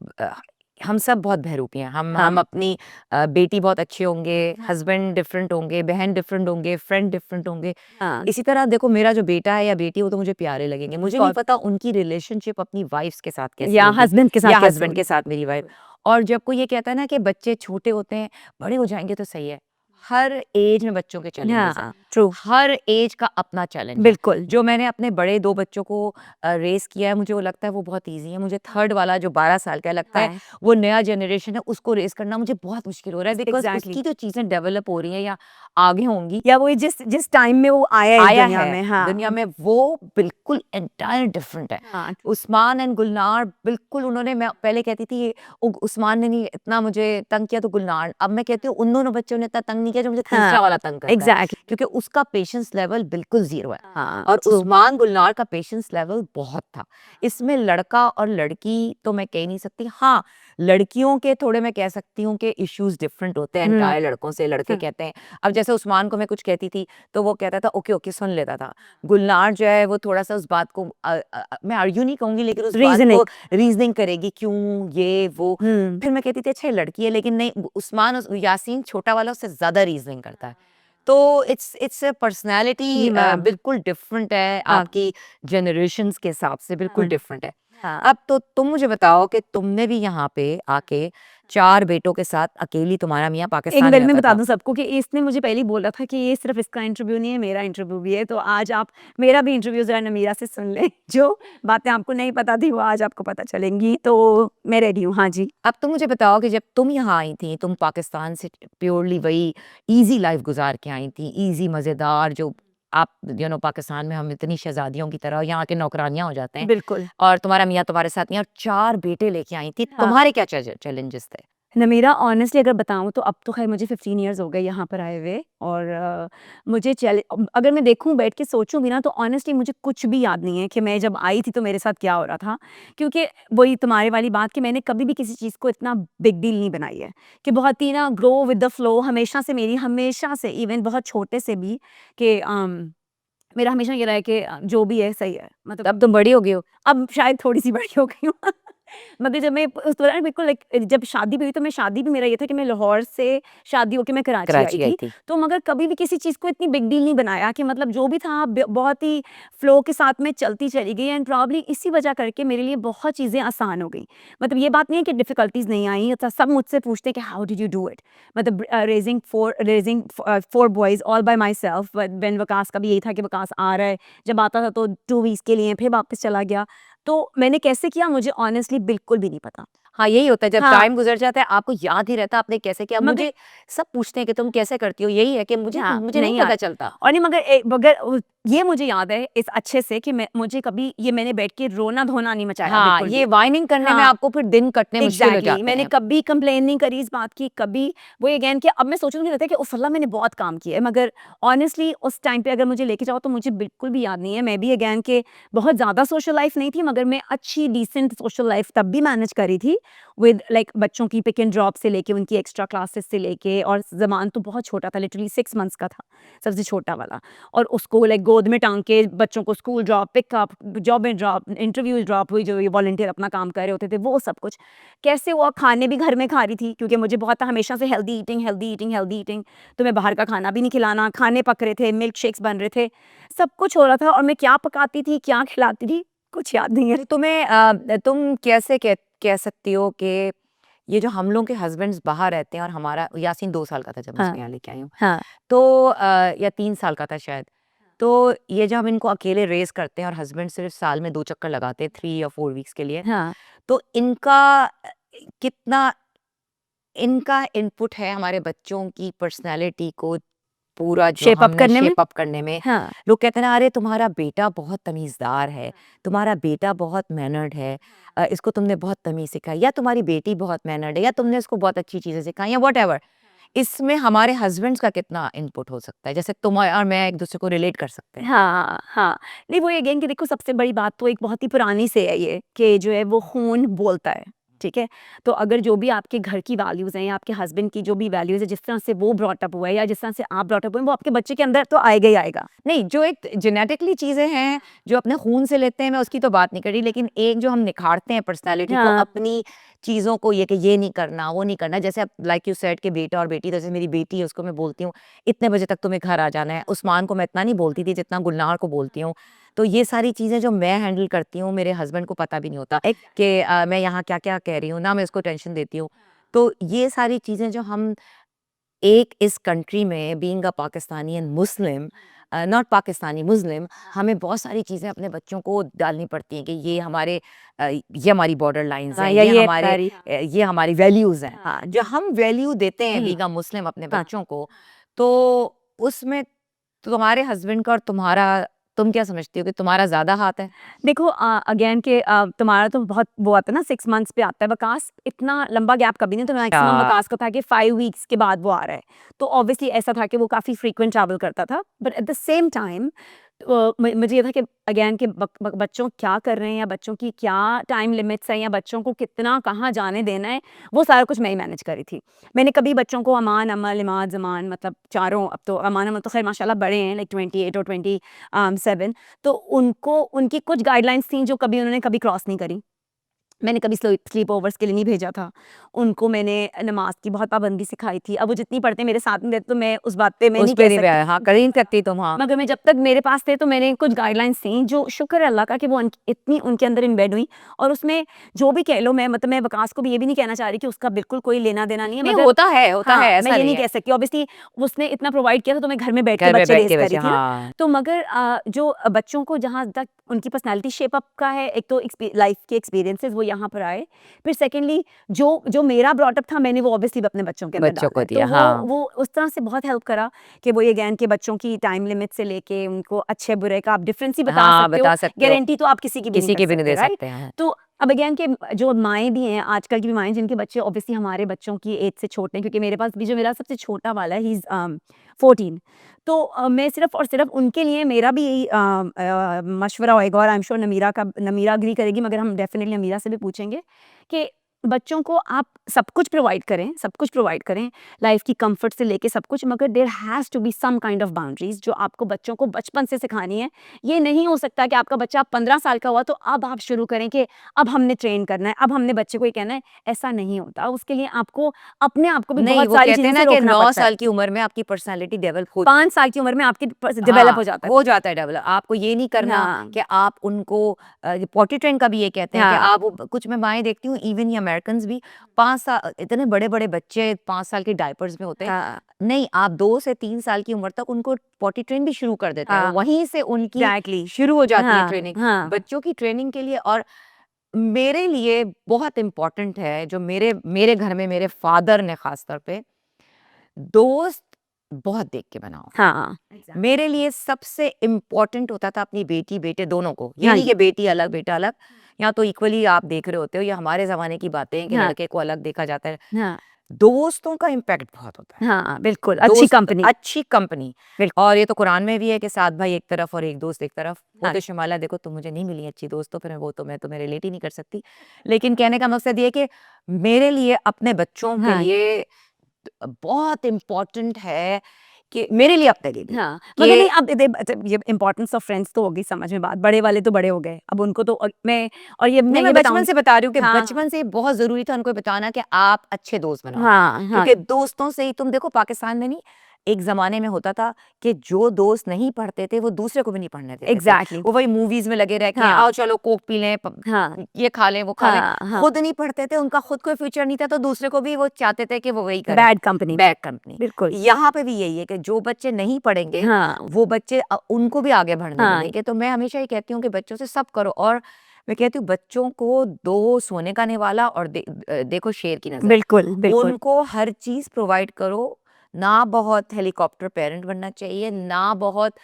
हम सब बहुत बहरूपी हैं। हम हाँ। अपनी बेटी बहुत अच्छे होंगे, हस्बैंड डिफरेंट होंगे, बहन डिफरेंट होंगे, फ्रेंड डिफरेंट होंगे। हाँ। इसी तरह देखो, मेरा जो बेटा है या बेटी है, वो तो मुझे प्यारे लगेंगे। मुझे नहीं और पता उनकी रिलेशनशिप अपनी वाइफ्स के साथ कैसी या होगी, हस्बैंड के साथ या कैसे हस्बैंड होगी? के साथ मेरी वाइफ। और जब कोई ये कहता है ना कि बच्चे छोटे होते हैं, बड़े हो जाएंगे तो सही है, हर एज में बच्चों के चैलेंजेस हैं। हाँ ट्रू। हर एज का अपना चैलेंज है। बिल्कुल। जो मैंने अपने बड़े 2 बच्चों को रेस किया है, मुझे वो लगता है वो बहुत ईज़ी है। मुझे थर्ड वाला जो 12 साल का है, लगता है हाँ वो नया जनरेशन है, उसको रेस करना मुझे बहुत मुश्किल हो रहा है, बिकॉज़ एग्जैक्टली। उसकी जो चीज़ें डेवलप हो रही हैं या आगे होंगी, या वो जिस जिस टाइम में वो आया है इस आया दुनिया है में। हाँ दुनिया में, वो बिल्कुल एंटायर डिफरेंट है। हाँ उस्मान एंड गुलनार बिल्कुल, उन्होंने, मैं पहले कहती थी उस्मान ने नहीं इतना मुझे तंग किया तो गुलनार, अब मैं कहती हूँ उन दोनों बच्चों ने इतना तंग नहीं किया जो मुझे तीसरा हाँ वाला तंग करता है, एग्जैक्टली। क्योंकि उसका पेशेंस लेवल बिल्कुल जीरो है। हाँ और ट्रू। उस्मान गुलनार का पेशेंस लेवल बहुत था। इसमें लड़का और लड़की तो मैं कह नहीं सकती। हाँ, लड़कियों के थोड़े मैं कह सकती हूँ कि इश्यूज डिफरेंट होते हैं हम्म। एंटायर लड़कों से। लड़के हाँ। कहते हैं, अब जैसे उस्मान को मैं कुछ कहती थी तो वो कहता था ओके ओके, सुन लेता था। गुलनार जो है वो थोड़ा-सा उस बात को मैं आर्ग्यू नहीं कहूँगी, लेकिन उस बात रीजनिंग। को रीज़निंग करेगी, क्यों ये वो। फिर मैं कहती थी अच्छा ये लड़की है, लेकिन नहीं, उस्मान यासीन छोटा वाला उससे ज़्यादा रीज़निंग करता है। तो इट्स अ पर्सनैलिटी जी मैम। बिल्कुल डिफरेंट है, हाँ आपकी जनरेशंस के हिसाब से बिल्कुल हाँ डिफरेंट है। हाँ। अब तो तुम मुझे बताओ कि तुमने भी यहाँ पे आके 4 बेटों के साथ अकेली, तुम्हारा मियाँ एक पाकिस्तान में मिनट में रहता बता था। दूं सबको कि इसने मुझे पहले ही बोला था कि ये सिर्फ इसका इंटरव्यू नहीं है, मेरा इंटरव्यू भी है। तो आज आप मेरा भी इंटरव्यू जरा नमीरा से सुन लें। जो बातें आपको नहीं पता थी वो आज आपको पता चलेंगी। तो मैं रेडी हूँ। हाँ जी। अब तुम मुझे बताओ कि जब तुम यहाँ आई थी, तुम पाकिस्तान से प्योरली वही इजी लाइफ गुजार के आई थी, इजी मज़ेदार, जो आप पाकिस्तान में हम इतनी शहजादियों की तरह यहाँ के नौकरानियाँ हो जाते हैं, बिल्कुल। और तुम्हारा मियाँ तुम्हारे साथ नहीं, और 4 बेटे लेके आई थी। हाँ तुम्हारे क्या चैलेंजेस थे? नमीरा ऑनेस्टली अगर बताऊँ तो अब तो खैर मुझे 15 इयर्स हो गए यहाँ पर आए हुए। और मुझे अगर मैं देखूँ बैठ के सोचूँ भी ना तो ऑनेस्टली मुझे कुछ भी याद नहीं है कि मैं जब आई थी तो मेरे साथ क्या हो रहा था। क्योंकि वही तुम्हारे वाली बात कि मैंने कभी भी किसी चीज़ को इतना बिग डील नहीं बनाई है, कि बहुत ही ना ग्रो विद द फ्लो हमेशा से, मेरी हमेशा से, इवन बहुत छोटे से भी, कि मेरा हमेशा ये रहा है कि जो भी है सही है। मतलब अब तुम बड़ी हो गई हो। अब शायद थोड़ी-सी बड़ी हो गई हूँ। मतलब जब मैं उस दौरान बिल्कुल लाइक जब शादी भी हुई तो मैं शादी भी मेरा ये था कि मैं लाहौर से शादी होके मैं कराची आई कराची आई थी। थी। तो मगर कभी भी किसी चीज़ को इतनी बिग डील नहीं बनाया, कि मतलब जो भी था बहुत ही फ्लो के साथ में चलती चली गई। एंड प्रॉब्ली इसी वजह करके मेरे लिए बहुत चीज़ें आसान हो गई। मतलब ये बात नहीं है कि डिफ़िकल्टीज़ नहीं आई। तो सब मुझसे पूछते हैं कि how did you do it? मतलब raising 4 boys all by myself. When Waqas का भी यही था कि वकास आ रहा है, जब आता था तो 2 वीक्स के लिए फिर वापस चला गया। तो मैंने कैसे किया मुझे ऑनेस्टली बिल्कुल भी नहीं पता। हाँ, यही होता है जब हाँ। टाइम गुज़र जाता है आपको याद ही रहता आपने कैसे किया। मगर मुझे सब पूछते हैं कि तुम कैसे करती हो? यही है कि हाँ, मुझे नहीं नहीं पता याद चलता। और नहीं मगर ये मुझे याद है इस अच्छे से कि मुझे कभी ये मैंने बैठ के रोना-धोना नहीं मचाया हाँ, बिल्कुल ये भी। व्हाइनिंग करने में हाँ। आपको फिर दिन कटने मुश्किल हो एग्ज़ैक्टली जाते मैंने हैं। कभी कंप्लेन नहीं करी इस बात की, कभी वही अगेन कि अब मैं सोचूँगी रहता है कि उफ़ अल्लाह मैंने बहुत काम किया है, मगर ऑनेस्टली उस टाइम पे अगर मुझे लेके जाओ तो मुझे बिल्कुल भी याद नहीं है। मैं भी अगेन के बहुत ज़्यादा सोशल लाइफ़ नहीं थी मगर मैं अच्छी डिसेंट सोशल लाइफ़ तब भी मैनेज करी थी विद लाइक बच्चों की पिक एंड ड्रॉप से लेके उनकी एक्स्ट्रा क्लासेस से लेके और ज़मान तो बहुत छोटा था लिटरली 6 मंथ्स का था, सबसे छोटा वाला और उसको लाइक गोद में टाँग के बच्चों को स्कूल ड्रॉप, पिकअप, जॉब में ड्रॉप, इंटरव्यू ड्रॉप हुई जो ये वॉलंटियर अपना काम कर रहे होते थे, वो सब कुछ। कैसे हुआ खाने भी घर में खा रही थी क्योंकि मुझे बहुत था हमेशा से healthy eating healthy eating healthy eating तो मैं बाहर का खाना भी नहीं खिलाना खाने पक रहे थे मिल्क शेक्स बन रहे थे सब कुछ हो रहा था और मैं क्या पकाती थी क्या खिलाती थी कुछ याद नहीं है। तो तुम कैसे कह सकती हो कि ये जो हम लोग के हस्बैंड्स बाहर रहते हैं और हमारा यासीन 2 साल का था जब मैं हाँ इसको यहाँ लेके आई हूँ। हाँ तो या 3 साल का था शायद। तो ये जब हम इनको अकेले रेज़ करते हैं और हस्बैंड सिर्फ़ साल में 2 चक्कर लगाते हैं 3 या 4 वीक्स के लिए। हाँ तो कितना इनका इनपुट है हमारे बच्चों की पर्सनैलिटी को पूरा जो शेप अप हमने करने में शेप अप करने में। हाँ लोग कहते हैं ना अरे तुम्हारा बेटा बहुत तमीज़दार है, तुम्हारा बेटा बहुत मैनर्ड है, इसको तुमने बहुत तमीज़ सिखाई या तुम्हारी बेटी बहुत मैनर्ड है या तुमने इसको बहुत अच्छी चीज़ें सिखाई या व्हाटएवर। इसमें हमारे हस्बैंड्स का कितना इनपुट हो सकता है? जैसे तुम और मैं एक-दूसरे को रिलेट कर सकते हैं। हाँ हाँ नहीं वो अगेन कि देखो सबसे बड़ी बात तो एक बहुत ही पुरानी से है ये कि जो है वो खून बोलता है ठीक है तो अगर जो भी आपके घर की वैल्यूज़ हैं या आपके हस्बैंड की जो भी वैल्यूज़ है जिस तरह से वो ब्रॉट अप हुआ है या जिस तरह से आप ब्रॉट अप हुए हैं, वो आपके बच्चे के अंदर तो आएगा ही आएगा। नहीं, जो एक जेनेटिकली चीज़ें हैं, जो अपने खून से लेते हैं, मैं उसकी तो बात नहीं कर रही, लेकिन एक जो हम निखारते हैं पर्सनैलिटी को, हाँ अपनी चीज़ों को ये कि ये नहीं करना, वो नहीं करना। जैसे अब लाइक यू सेड कि बेटा और बेटी, जैसे मेरी बेटी है, उसको मैं बोलती हूँ, इतने बजे तक तुम्हें घर आ जाना है। उस्मान को मैं इतना नहीं बोलती थी, जितना गुलनार को बोलती हूँ। तो ये सारी चीज़ें जो मैं हैंडल करती हूँ, मेरे हस्बैंड को पता भी नहीं होता एक कि मैं यहाँ क्या-क्या कह रही हूँ, ना मैं उसको टेंशन देती हूँ। तो ये सारी चीज़ें जो हम एक इस कंट्री में being a Pakistani and Muslim not Pakistani Muslim हमें बहुत सारी चीज़ें अपने बच्चों को डालनी पड़ती हैं कि ये हमारी बॉर्डर लाइंस हाँ हैं या ये तारी ये हमारी वैल्यूज़ हैं हाँ जो हम वैल्यू देते हैं हम्म, बीइंग अ मुस्लिम अपने हाँ बच्चों को। तो उसमें तुम्हारे हस्बैंड का और तुम क्या समझती हो कि तुम्हारा ज़्यादा हाथ है? देखो अगेन के तुम्हारा तो बहुत वो आता है ना 6 मंथ्स पे आता है वकास इतना लंबा गैप कभी नहीं तो मैक्सिमम या वकास का था कि 5 वीक्स के बाद वो आ रहा है तो ऑब्वियसली ऐसा था कि वो काफ़ी फ्रीक्वेंट ट्रैवल करता था but at the same time मुझे ये था कि अगेन के बच्चों क्या कर रहे हैं या बच्चों की क्या टाइम लिमिट्स हैं या बच्चों को कितना कहाँ जाने देना है वो सारा कुछ मैं ही मैनेज करी थी। मैंने कभी बच्चों को अमान अमल इमाद जमान मतलब चारों अब तो अमान अमल तो खैर माशाल्लाह बड़े हैं लाइक 28 और 27 तो उनको उनकी कुछ गाइडलाइंस थी जो कभी उन्होंने कभी क्रॉस नहीं करी। मैंने कभी स्लीप ओवर्स के लिए नहीं भेजा था। उनको मैंने नमाज़ की बहुत पाबंदी सिखाई थी। अब वो जितनी पढ़ते हैं मेरे साथ में रहते तो मैं उस बात पे मैं उस नहीं पे कह नहीं सकती। हाँ, कर ही नहीं सकती तुम हाँ। मगर मैं जब तक मेरे पास थे तो मैंने कुछ गाइडलाइंस थी जो शुक्र है अल्लाह का कि वो इतनी उनके अंदर इम्बेड हुई और उसमें जो भी कह लो मैं वकास को भी ये भी नहीं कहना चाह रही कि उसका बिल्कुल कोई लेना देना नहीं है नहीं मगर होता है, हाँ, मैं ऐसा ये नहीं नहीं है। कह सकती ऑब्वियसली उसने इतना प्रोवाइड किया था तो मैं घर में बैठ के घर में बच्चे बैठ रेज़ के कर बच्चे रही थी ना। हाँ। तो मगर जो बच्चों को जहाँ तक उनकी पर्सनैलिटी शेप अप का है एक तो लाइफ के एक्सपीरियंसेस वो यहाँ पर आए। फिर सेकेंडली जो मेरा ब्रॉट अप था मैंने वो ऑब्वियसली अपने बच्चों के अंदर बच्चों डाला को है। तो दिया, हाँ। वो उस तरह से बहुत हेल्प करा कि वो ये ज्ञान के बच्चों की टाइम लिमिट से लेके उनको अच्छे बुरे का आप डिफरेंस ही बता हाँ, सकते हो। बता सकते हो। गारंटी तो आप किसी की भी नहीं किसी कर के भी नहीं सकते दे राइट? सकते हैं। तो अब अगेन के जो माएँ भी हैं आजकल की भी माएँ जिनके बच्चे ऑब्वियसली हमारे बच्चों की एज से छोटे हैं क्योंकि मेरे पास भी जो मेरा सबसे छोटा वाला है ही इज़ 14 तो मैं सिर्फ़ और सिर्फ़ उनके लिए मेरा भी यही मशवरा होएगा और I am sure Namira agree करेगी मगर हम डेफिनिटली नमीरा से भी पूछेंगे कि बच्चों को आप सब कुछ प्रोवाइड करें लाइफ की कंफर्ट से लेके सब कुछ मगर there has to be some kind of boundaries जो आपको बच्चों को बचपन से सिखानी है। ये नहीं हो सकता कि आपका बच्चा 15 साल का हुआ तो अब आप शुरू करें कि अब हमने ट्रेन करना है अब हमने बच्चे को ये कहना है ऐसा नहीं होता। उसके लिए आपको अपने आप को भी नहीं, बहुत वो सारी कहते चीज़ों हैं से ना कि रोकना 9 पड़ता है। साल की उम्र में आपकी पर्सनैलिटी डेवलप 5 साल की उम्र में आपकी डेवलप हाँ, हो जाता है। हो जाता है डेवलप। आपको ये नहीं करना हाँ कि आप उनको पॉटी ट्रेन का भी ये कहते हैं कि हाँ आप वो कुछ मैं माएँ देखती हूँ इवन या अमेरिकन्स भी 5 साल, इतने बड़े-बड़े बच्चे 5 साल के डायपर्स में होते हैं। हाँ, नहीं, आप 2 से 3 साल की उम्र तक उनको पॉटी ट्रेन भी शुरू कर देते हैं। हाँ, वहीं से उनकी एग्ज़ैक्टली। शुरू हो जाती है हाँ, ट्रेनिंग। हाँ, बच्चों की ट्रेनिंग के लिए और मेरे लिए बहुत इम्पोर्टेंट है, जो मेरे मेरे घर में मेरे फादर ने ख़ास तौर पे, दोस्त बहुत देख के बनाओ। हाँ, मेरे लिए सबसे इम्पोर्टेंट होता था अपनी बेटी बेटे दोनों को। ये हाँ नहीं जी, कि बेटी अलग बेटा अलग, या तो इक्वली आप देख रहे होते हो, या हमारे ज़माने की बातें हैं कि हाँ, लड़के को अलग देखा जाता है। हाँ, दोस्तों का इम्पैक्ट बहुत होता है। हाँ, बिल्कुल, अच्छी दोस्त, कंपनी, अच्छी कंपनी। बिल्कुल, और ये तो कुरान में भी है कि 7 भाई एक तरफ और 1 दोस्त एक तरफ। वो हाँ, तो शमाला, देखो तुम मुझे नहीं मिली अच्छी दोस्त, तो फिर वो तो मैं तुम्हें रिलेट ही नहीं कर सकती। लेकिन कहने का मकसद ये है कि मेरे लिए अपने बच्चों के हाँ, लिए बहुत इम्पोर्टेंट है, कि मेरे लिए अपने लिए भी, हाँ, मगर कि नहीं अब ये इम्पोर्टेंस ऑफ फ्रेंड्स तो हो गई समझ में बात, बड़े वाले तो बड़े हो गए, अब उनको तो मैं और ये नहीं, मैं मैं ये बचपन बताऊँ से बता रही हूँ कि हाँ, बचपन से बहुत ज़रूरी था उनको बताना कि आप अच्छे दोस्त बनाओ। हाँ, हाँ, क्योंकि दोस्तों से ही, तुम देखो पाकिस्तान में नहीं, एक ज़माने में होता था कि जो दोस्त नहीं पढ़ते थे वो दूसरे को भी नहीं पढ़ने देते थे। एग्ज़ैक्टली, वो वही मूवीज़ में लगे रह के, हाँ, आओ चलो कोक पी लें, हाँ, ये खा लें, वो खा लें। हाँ, हाँ, खुद नहीं पढ़ते थे, उनका खुद कोई फ्यूचर नहीं था, तो दूसरे को भी वो चाहते थे कि वो वही करें। Bad company, bad company. बिल्कुल, यहाँ पे भी यही है कि जो बच्चे नहीं पढ़ेंगे, हाँ, वो बच्चे उनको भी आगे बढ़ने हाँ, मिलेंगे। तो मैं हमेशा ये कहती हूँ कि बच्चों से सब करो। और मैं कहती हूँ बच्चों को दो सोने का निवाला और देखो शेर की नज़र। बिल्कुल, बिल्कुल, उनको हर चीज़ प्रोवाइड करो। ना बहुत हेलीकॉप्टर पेरेंट बनना चाहिए, ना बहुत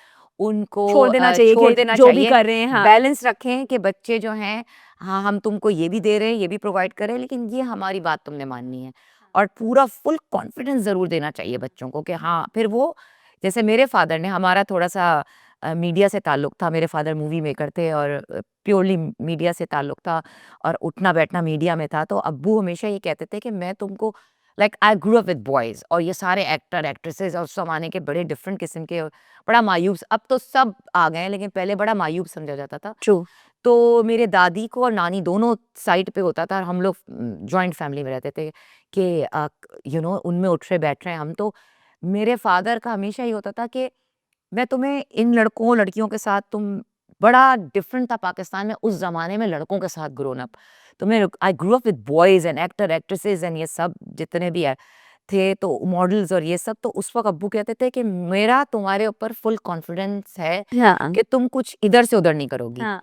उनको छोड़ देना चाहिए छोड़ कि देना जो भी चाहिए। कर रहे हैं, हाँ, बैलेंस रखें कि बच्चे जो हैं, हाँ, हम तुमको ये भी दे रहे हैं, ये भी प्रोवाइड कर रहे हैं, लेकिन ये हमारी बात तुमने माननी है। और पूरा फुल कॉन्फिडेंस ज़रूर देना चाहिए बच्चों को कि हाँ, फिर वो, जैसे मेरे फादर ने, हमारा थोड़ा-सा मीडिया से ताल्लुक था। मेरे फादर मूवी मेकर थे और प्योरली मीडिया से ताल्लुक था, और उठना-बैठना मीडिया में था। तो अब्बू हमेशा ये कहते थे कि मैं तुमको, like I grew up with boys, और ये सारे एक्टर, एक्ट्रेसेस और उस ज़माने के बड़े डिफरेंट किस्म के, बड़ा मायूस, अब तो सब आ गए हैं, लेकिन पहले बड़ा मायूब समझा जाता था। ट्रू, तो मेरे दादी को और नानी दोनों साइड पे होता था, और हम लोग जॉइंट फैमिली में रहते थे कि उनमें उठ रहे बैठ रहे हैं हम। तो मेरे फादर का हमेशा ये होता था कि मैं तुम्हें इन लड़कों लड़कियों के साथ, तुम, बड़ा डिफरेंट था पाकिस्तान में उस ज़माने में लड़कों के साथ ग्रोन अप। तो मैं, I grow up with boys and actor actresses and ये सब जितने भी थे, तो मॉडल्स और ये सब। तो उस वक़्त अब्बू कहते थे कि मेरा तुम्हारे ऊपर फुल कॉन्फिडेंस है हाँ, कि तुम कुछ इधर से उधर नहीं करोगी। हाँ।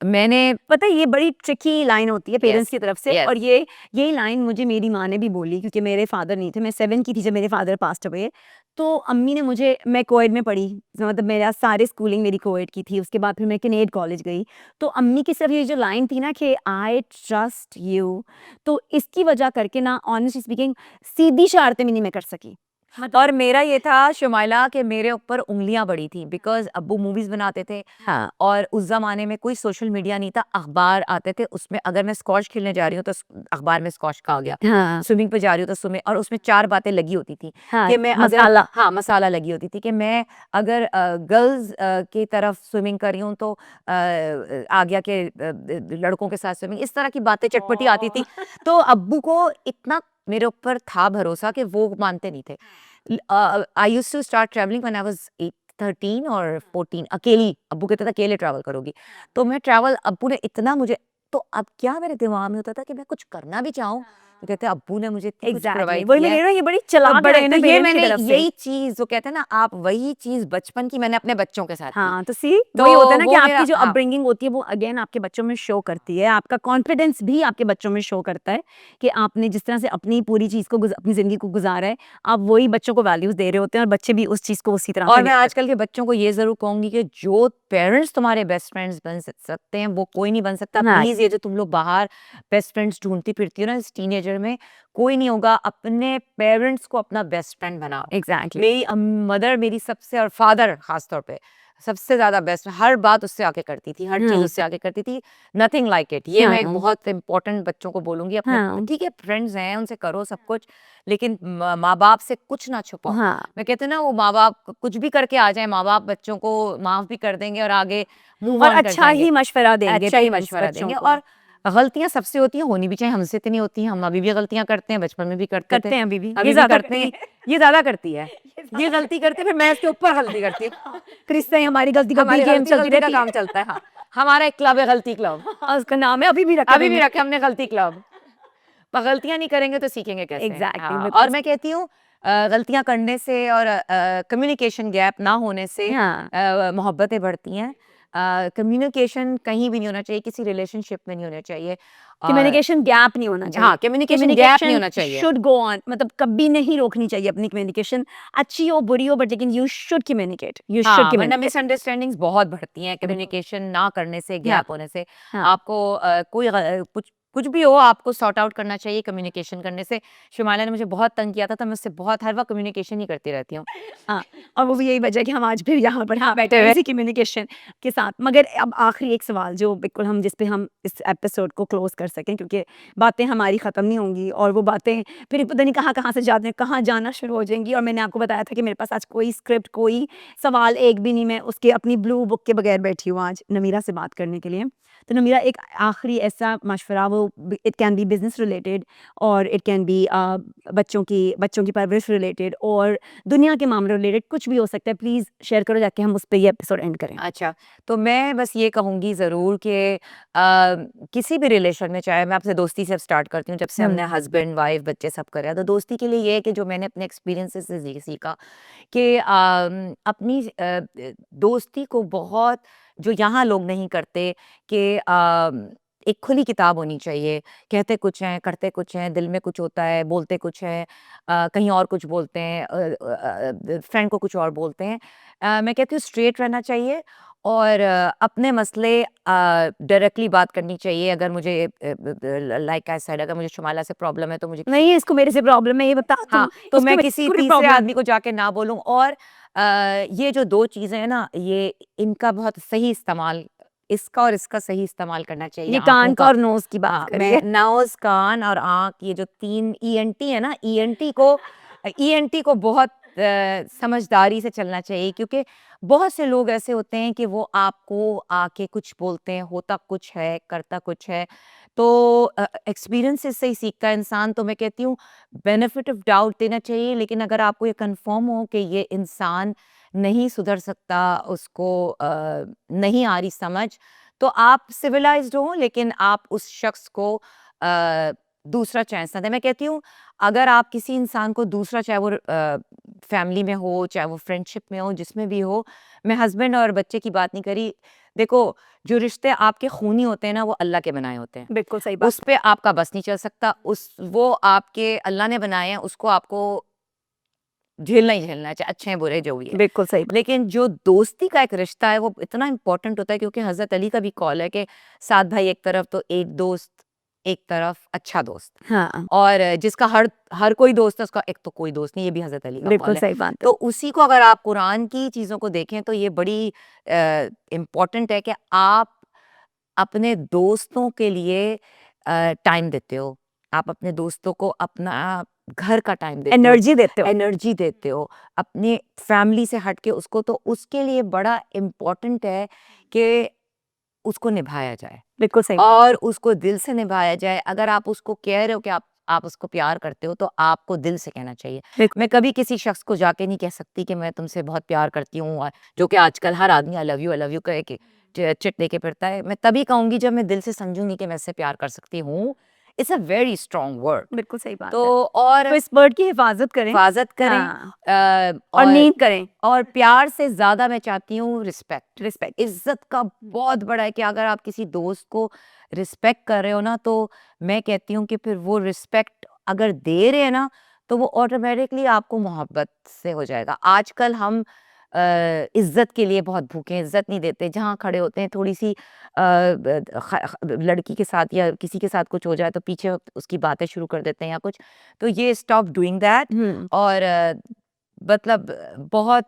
मैंने पता है ये बड़ी ट्रिकी लाइन होती है पेरेंट्स यस, की तरफ से यस। और यही लाइन मुझे मेरी माँ ने भी बोली क्योंकि मेरे फादर नहीं थे मैं 7 की थी जब मेरे फादर पास्ट अवे तो अम्मी ने मुझे मैं कोएड में पढ़ी मतलब मेरा सारे स्कूलिंग मेरी कोएड की थी उसके बाद फिर मैं कनेड कॉलेज गई तो अम्मी की सिर्फ ये जो लाइन थी ना कि आई ट्रस्ट यू तो इसकी वजह करके ना ऑनेस्टली स्पीकिंग सीधी शरारतें भी नहीं मैं कर सकी और मेरा ये था शुमाइला कि मेरे ऊपर उंगलियां बड़ी थी, बिकॉज अब्बू मूवीज बनाते थे। हाँ और उस जमाने में कोई सोशल मीडिया नहीं था, अखबार आते थे, उसमें अगर मैं स्कॉश खेलने जा रही हूँ तो अखबार में स्कॉश का आ गया, हाँ स्विमिंग पे जा रही हूँ तो स्विमिंग, और उसमें 4 बातें लगी होती थी हाँ कि मैं अगर, मसाला हाँ, मसाला लगी होती थी कि मैं अगर गर्ल्स की तरफ स्विमिंग कर रही हूँ तो आ गया कि लड़कों के साथ स्विमिंग, इस तरह की बातें चटपटी आती थी। तो अब्बू को इतना मेरे ऊपर था भरोसा कि वो मानते नहीं थे। I used to start travelling when I was 13 और 14, अकेली। अब्बू कहता था अकेले ट्रैवल करोगी, तो मैं ट्रैवल, अब्बू ने इतना मुझे, तो अब क्या मेरे दिमाग में होता था कि मैं कुछ करना भी चाहूँ, तो कहते अब्बू ने मुझे इतनी कुछ एग्जैक्टली प्रोवाइड वही मैं किया कह है। रही हूँ ये बड़ी तो चालाक बड़े, है तो ना ये पेरेंट्स की मैंने तरफ से यही चीज, वो कहते हैं ना, आप वही चीज बचपन की मैंने अपने बच्चों के साथ की। हाँ, तो सी तो वही होता है ना कि वो मेरा, आपकी जो हाँ, अपब्रिंगिंग होती है वो अगेन आपके बच्चों में शो करती है। आपका कॉन्फिडेंस भी आपके बच्चों में शो करता है कि आपने जिस तरह से अपनी पूरी चीज़ को अपनी ज़िंदगी को गुज़ारा है, आप वही बच्चों को वैल्यूज़ दे रहे होते हैं और बच्चे भी उस चीज़ को उसी तरह से और मैं लेते हैं। आजकल के बच्चों को ये ज़रूर कहूँगी कि जो पेरेंट्स तुम्हारे बेस्ट फ्रेंड्स बन सकते हैं, वो कोई नहीं बन सकता। हाँ, प्लीज़, ये जो तुम लोग बाहर बेस्ट फ्रेंड्स ढूँढती फिरती हो ना इस टीनेजर में, कोई नहीं होगा। अपने पेरेंट्स को अपना बेस्ट फ्रेंड बनाओ। एग्ज़ैक्टली मेरी मदर मेरी सबसे, और फादर ख़ास तौर पे सबसे ज़्यादा बेस्ट, हर बात उससे आके करती थी, हर चीज़ हाँ, उससे आके करती थी। Nothing like it. ये मैं एक हाँ, बहुत इम्पोर्टेंट बच्चों को बोलूँगी, अपने, हाँ, ठीक है फ्रेंड्स हैं, उनसे करो सब कुछ, लेकिन माँ-बाप से कुछ ना छुपाओ। हाँ मैं कहते हैं ना, वो माँ-बाप कुछ भी करके आ जाएँ, माँ-बाप बच्चों को माफ़ भी कर देंगे और आगे मूव और ऑन कर अच्छा जाएँगे। ही मशवरा देंगे अच्छा ही पेरेंट्स मशवरा बच्चों देंगे। को। और गलतियाँ सबसे होती हैं, होनी भी चाहिए, हमसे इतनी होती हैं, हम अभी भी गलतियाँ करते हैं, बचपन में भी करते थे, करते हैं अभी भी, ये अभी भी ज़्यादा करते करती हैं। है। ये ज़्यादा करती है, ये गलती करती है, फिर मैं इसके ऊपर गलती करती हूँ। क्रिस्ता हमारी गलती का हमारी गेम चलती गलती का रहती है। काम चलता है, हाँ। हमारा एक क्लब है, गलती क्लब। और उसका नाम है अभी भी रखा है अभी भी मैंने। रखे हमने, गलती क्लब। गलतियां नहीं करेंगे तो सीखेंगे कैसे? एग्जैक्टली हाँ, और मैं कहती हूँ गलतियां करने से और कम्युनिकेशन गैप ना होने से हाँ मोहब्बतें बढ़ती हैं। कम्युनिकेशन कहीं भी नहीं होना चाहिए, किसी रिलेशनशिप में नहीं होना चाहिए। और कम्युनिकेशन गैप नहीं होना चाहिए। हाँ, कम्युनिकेशन गैप नहीं कम्युनिकेशन होना चाहिए। शुड गो ऑन, मतलब कभी नहीं रोकनी चाहिए अपनी कम्युनिकेशन, अच्छी हो बुरी हो, बट लेकिन you should communicate, you should हाँ, वरना कम्युनिकेट। मिसअंडरस्टैंडिंग्स बहुत बढ़ती हैं बिल्कुल। कम्युनिकेशन ना करने से, हाँ गैप होने से। हाँ आपको कुछ कुछ भी हो, आपको सॉर्ट आउट करना चाहिए कम्युनिकेशन करने से। शिमाला ने मुझे बहुत तंग किया था, तो मैं उससे बहुत हर वक़्त कम्युनिकेशन ही करती रहती हूँ। हाँ, और वो भी यही वजह है कि हम आज फिर यहाँ पर हाँ, बैठे हुए हैं इसी कम्युनिकेशन के साथ। मगर अब आखिरी एक सवाल जो बिल्कुल हम जिस पे हम इस एपिसोड को क्लोज कर सकें, क्योंकि बातें हमारी ख़त्म नहीं होंगी और वो बातें फिर पता नहीं कहाँ से जाते हैं, कहाँ जाना शुरू हो जाएंगी। और मैंने आपको बताया था कि मेरे पास आज कोई स्क्रिप्ट, कोई सवाल एक भी नहीं, मैं उसके अपनी ब्लू बुक के बगैर बैठी हूँ आज नमीरा से बात करने के लिए। तो नमीरा, एक आखिरी ऐसा मशवरा, वो it can be business related और इट कैन बी बच्चों की परवरिश रिलेटेड और दुनिया के मामलों रिलेटेड, कुछ भी हो सकता है। प्लीज़ शेयर करो जाके हम उस पे ये एपिसोड एंड करें। अच्छा, तो मैं बस ये कहूँगी ज़रूर कि किसी भी रिलेशन में, चाहे मैं आपसे दोस्ती से स्टार्ट करती हूँ, जब से हमने हस्बैंड, वाइफ, बच्चे सब करे, तो दोस्ती के लिए ये है कि जो मैंने अपने एक्सपीरियंसेस से सीखा कि अपनी दोस्ती को बहुत, जो यहाँ लोग नहीं करते, कि एक खुली किताब होनी चाहिए। कहते कुछ हैं, करते कुछ हैं, दिल में कुछ होता है, बोलते कुछ हैं, कहीं और कुछ बोलते हैं, फ्रेंड को कुछ और बोलते हैं। मैं कहती हूँ स्ट्रेट रहना चाहिए और अपने मसले डायरेक्टली बात करनी चाहिए। अगर मुझे लाइक आई सेड, अगर मुझे शुमाला से प्रॉब्लम है तो मुझे नहीं, इसको मेरे से प्रॉब्लम है, ये बता तू, हाँ, तो इसको मैं मेरे किसी से कोई तीसरे प्रॉब्लम। आदमी को जाके ना बोलूँ। और ये जो 2 चीज़ें हैं ना, ये इनका बहुत सही इस्तेमाल, इसका और इसका सही इस्तेमाल करना चाहिए, ये आँखों कान का का। और नोज़ की बात हाँ, कर रही मैं है। नोज़, कान और आँख, ये जो 3 ईएनटी है ना, ईएनटी को बहुत समझदारी से चलना चाहिए, क्योंकि बहुत से लोग ऐसे होते हैं कि वो आपको आके कुछ बोलते हैं, होता कुछ है, करता कुछ है। तो एक्सपीरियंसेस से ही सीखता है इंसान। तो मैं कहती हूँ बेनिफिट ऑफ डाउट देना चाहिए, लेकिन अगर आपको ये कन्फर्म हो कि ये इंसान नहीं सुधर सकता, उसको नहीं आ रही समझ, तो आप सिविलाइज्ड हो, लेकिन आप उस शख्स को दूसरा चांस ना दें। मैं कहती हूँ अगर आप किसी इंसान को दूसरा, चाहे वो फैमिली में हो, चाहे वो फ्रेंडशिप में हो, जिसमें भी हो, मैं हस्बैंड और बच्चे की बात नहीं करी। देखो, जो रिश्ते आपके खूनी होते हैं ना, वो अल्लाह के बनाए होते हैं। बिल्कुल सही बात। उस पे आपका बस नहीं चल सकता। वो आपके अल्लाह ने बनाए हैं, उसको आपको झेलना ही झेलना है, चाहे अच्छे हैं बुरे जो भी है। बिल्कुल सही बात। लेकिन जो दोस्ती का एक रिश्ता है, वो इतना इम्पोर्टेंट होता है, क्योंकि हज़रत अली का भी कौल है कि 7 भाई एक तरफ तो एक दोस्त, एक तरफ अच्छा दोस्त। हाँ, और जिसका हर हर कोई दोस्त है, उसका एक तो कोई दोस्त नहीं, ये भी हज़रत अली का बिल्कुल कौल है। सही बात है। तो उसी को अगर आप कुरान की चीज़ों को देखें, तो ये बड़ी इम्पोर्टेंट है कि आप अपने दोस्तों के लिए टाइम देते हो। आप अपने दोस्तों को अपना घर का टाइम देते हो, एनर्जी देते हो। एनर्जी देते हो, अपनी फैमिली से हट के उसको। तो उसके लिए बड़ा इम्पोर्टेंट है कि उसको निभाया जाए बिल्कुल सही। और उसको दिल से निभाया जाए। अगर आप उसको कह रहे हो कि आप उसको प्यार करते हो, तो आपको दिल से कहना चाहिए। बिल्कुल। मैं कभी किसी शख्स को जाके नहीं कह सकती कि मैं तुमसे बहुत प्यार करती हूँ, और जो कि आजकल हर आदमी आई लव यू कह के चिट देके फिरता है। मैं तभी कहूँगी जब मैं दिल से समझूंगी कि मैं इससे प्यार कर सकती हूँ। It's a very strong word. बिल्कुल सही बात तो है। और तो इस वर्ड की हिफाज़त करें। हिफाजत करें। हाँ, और और नींद करें। प्यार से ज़्यादा मैं चाहती हूँ रिस्पेक्ट। रिस्पेक्ट। इज़्ज़त का बहुत बड़ा है कि अगर आप किसी दोस्त को रिस्पेक्ट कर रहे हो ना, तो मैं कहती हूँ कि फिर वो रिस्पेक्ट अगर दे रहे हैं ना, तो वो ऑटोमेटिकली आपको मोहब्बत से हो जाएगा। आजकल हम इज़्ज़त के लिए बहुत भूखे हैं, इज़्ज़त नहीं देते। जहाँ खड़े होते हैं, थोड़ी-सी लड़की के साथ या किसी के साथ कुछ हो जाए, तो पीछे उसकी बातें शुरू कर देते हैं या कुछ। तो ये स्टॉप डूइंग दैट। हुँ। और मतलब बहुत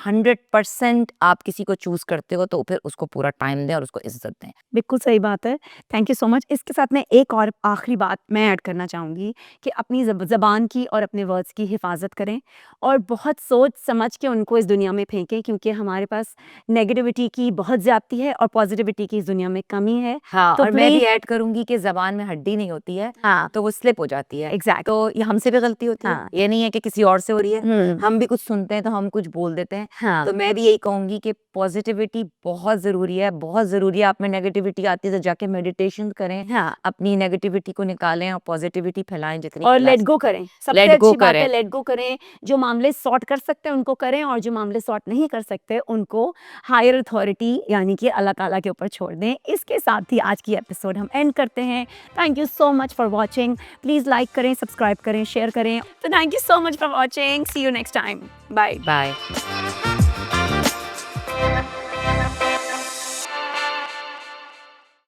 100% आप किसी को चूज़ करते हो, तो फिर उसको पूरा टाइम दें और उसको इज़्ज़त दें। बिल्कुल सही बात है। Thank you so much. इसके साथ मैं एक और आखिरी बात मैं ऐड करना चाहूँगी कि अपनी ज़बान की और अपने वर्ड्स की हिफाज़त करें और बहुत सोच समझ के उनको इस दुनिया में फेंकें, क्योंकि हमारे पास नेगेटिविटी की बहुत ज़्यादती है और पॉज़िटिविटी की इस दुनिया में कमी है। हाँ, तो और मैं भी प्लीज़। ऐड करूँगी कि ज़बान में हड्डी नहीं होती है, हाँ, तो वो स्लिप हो जाती है। एग्ज़ैक्ट। तो ये हमसे भी गलती होती है। हाँ। ये नहीं है कि किसी और से हो रही है। हम भी कुछ सुनते हैं तो हम कुछ बोल देते हैं। हाँ तो मैं भी यही कहूँगी कि पॉजिटिविटी बहुत ज़रूरी है, बहुत ज़रूरी है। आप में नेगेटिविटी आती है तो जाके मेडिटेशन करें, हाँ अपनी नेगेटिविटी को निकालें और पॉजिटिविटी फैलाएं जितनी और फैला लेट गो करें, सबसे लेट गो अच्छी बात है करें। लेट गो करें। जो मामले सॉर्ट कर सकते हैं उनको करें, और जो मामले सॉर्ट नहीं कर सकते उनको हायर अथॉरिटी यानी कि अल्लाह ताला के ऊपर छोड़ दें। इसके साथ ही आज की एपिसोड हम एंड करते हैं। Thank you so much for watching. Please like करें, सब्सक्राइब करें, शेयर करें। तो thank you so much for watching. See you next time. Bye. Bye.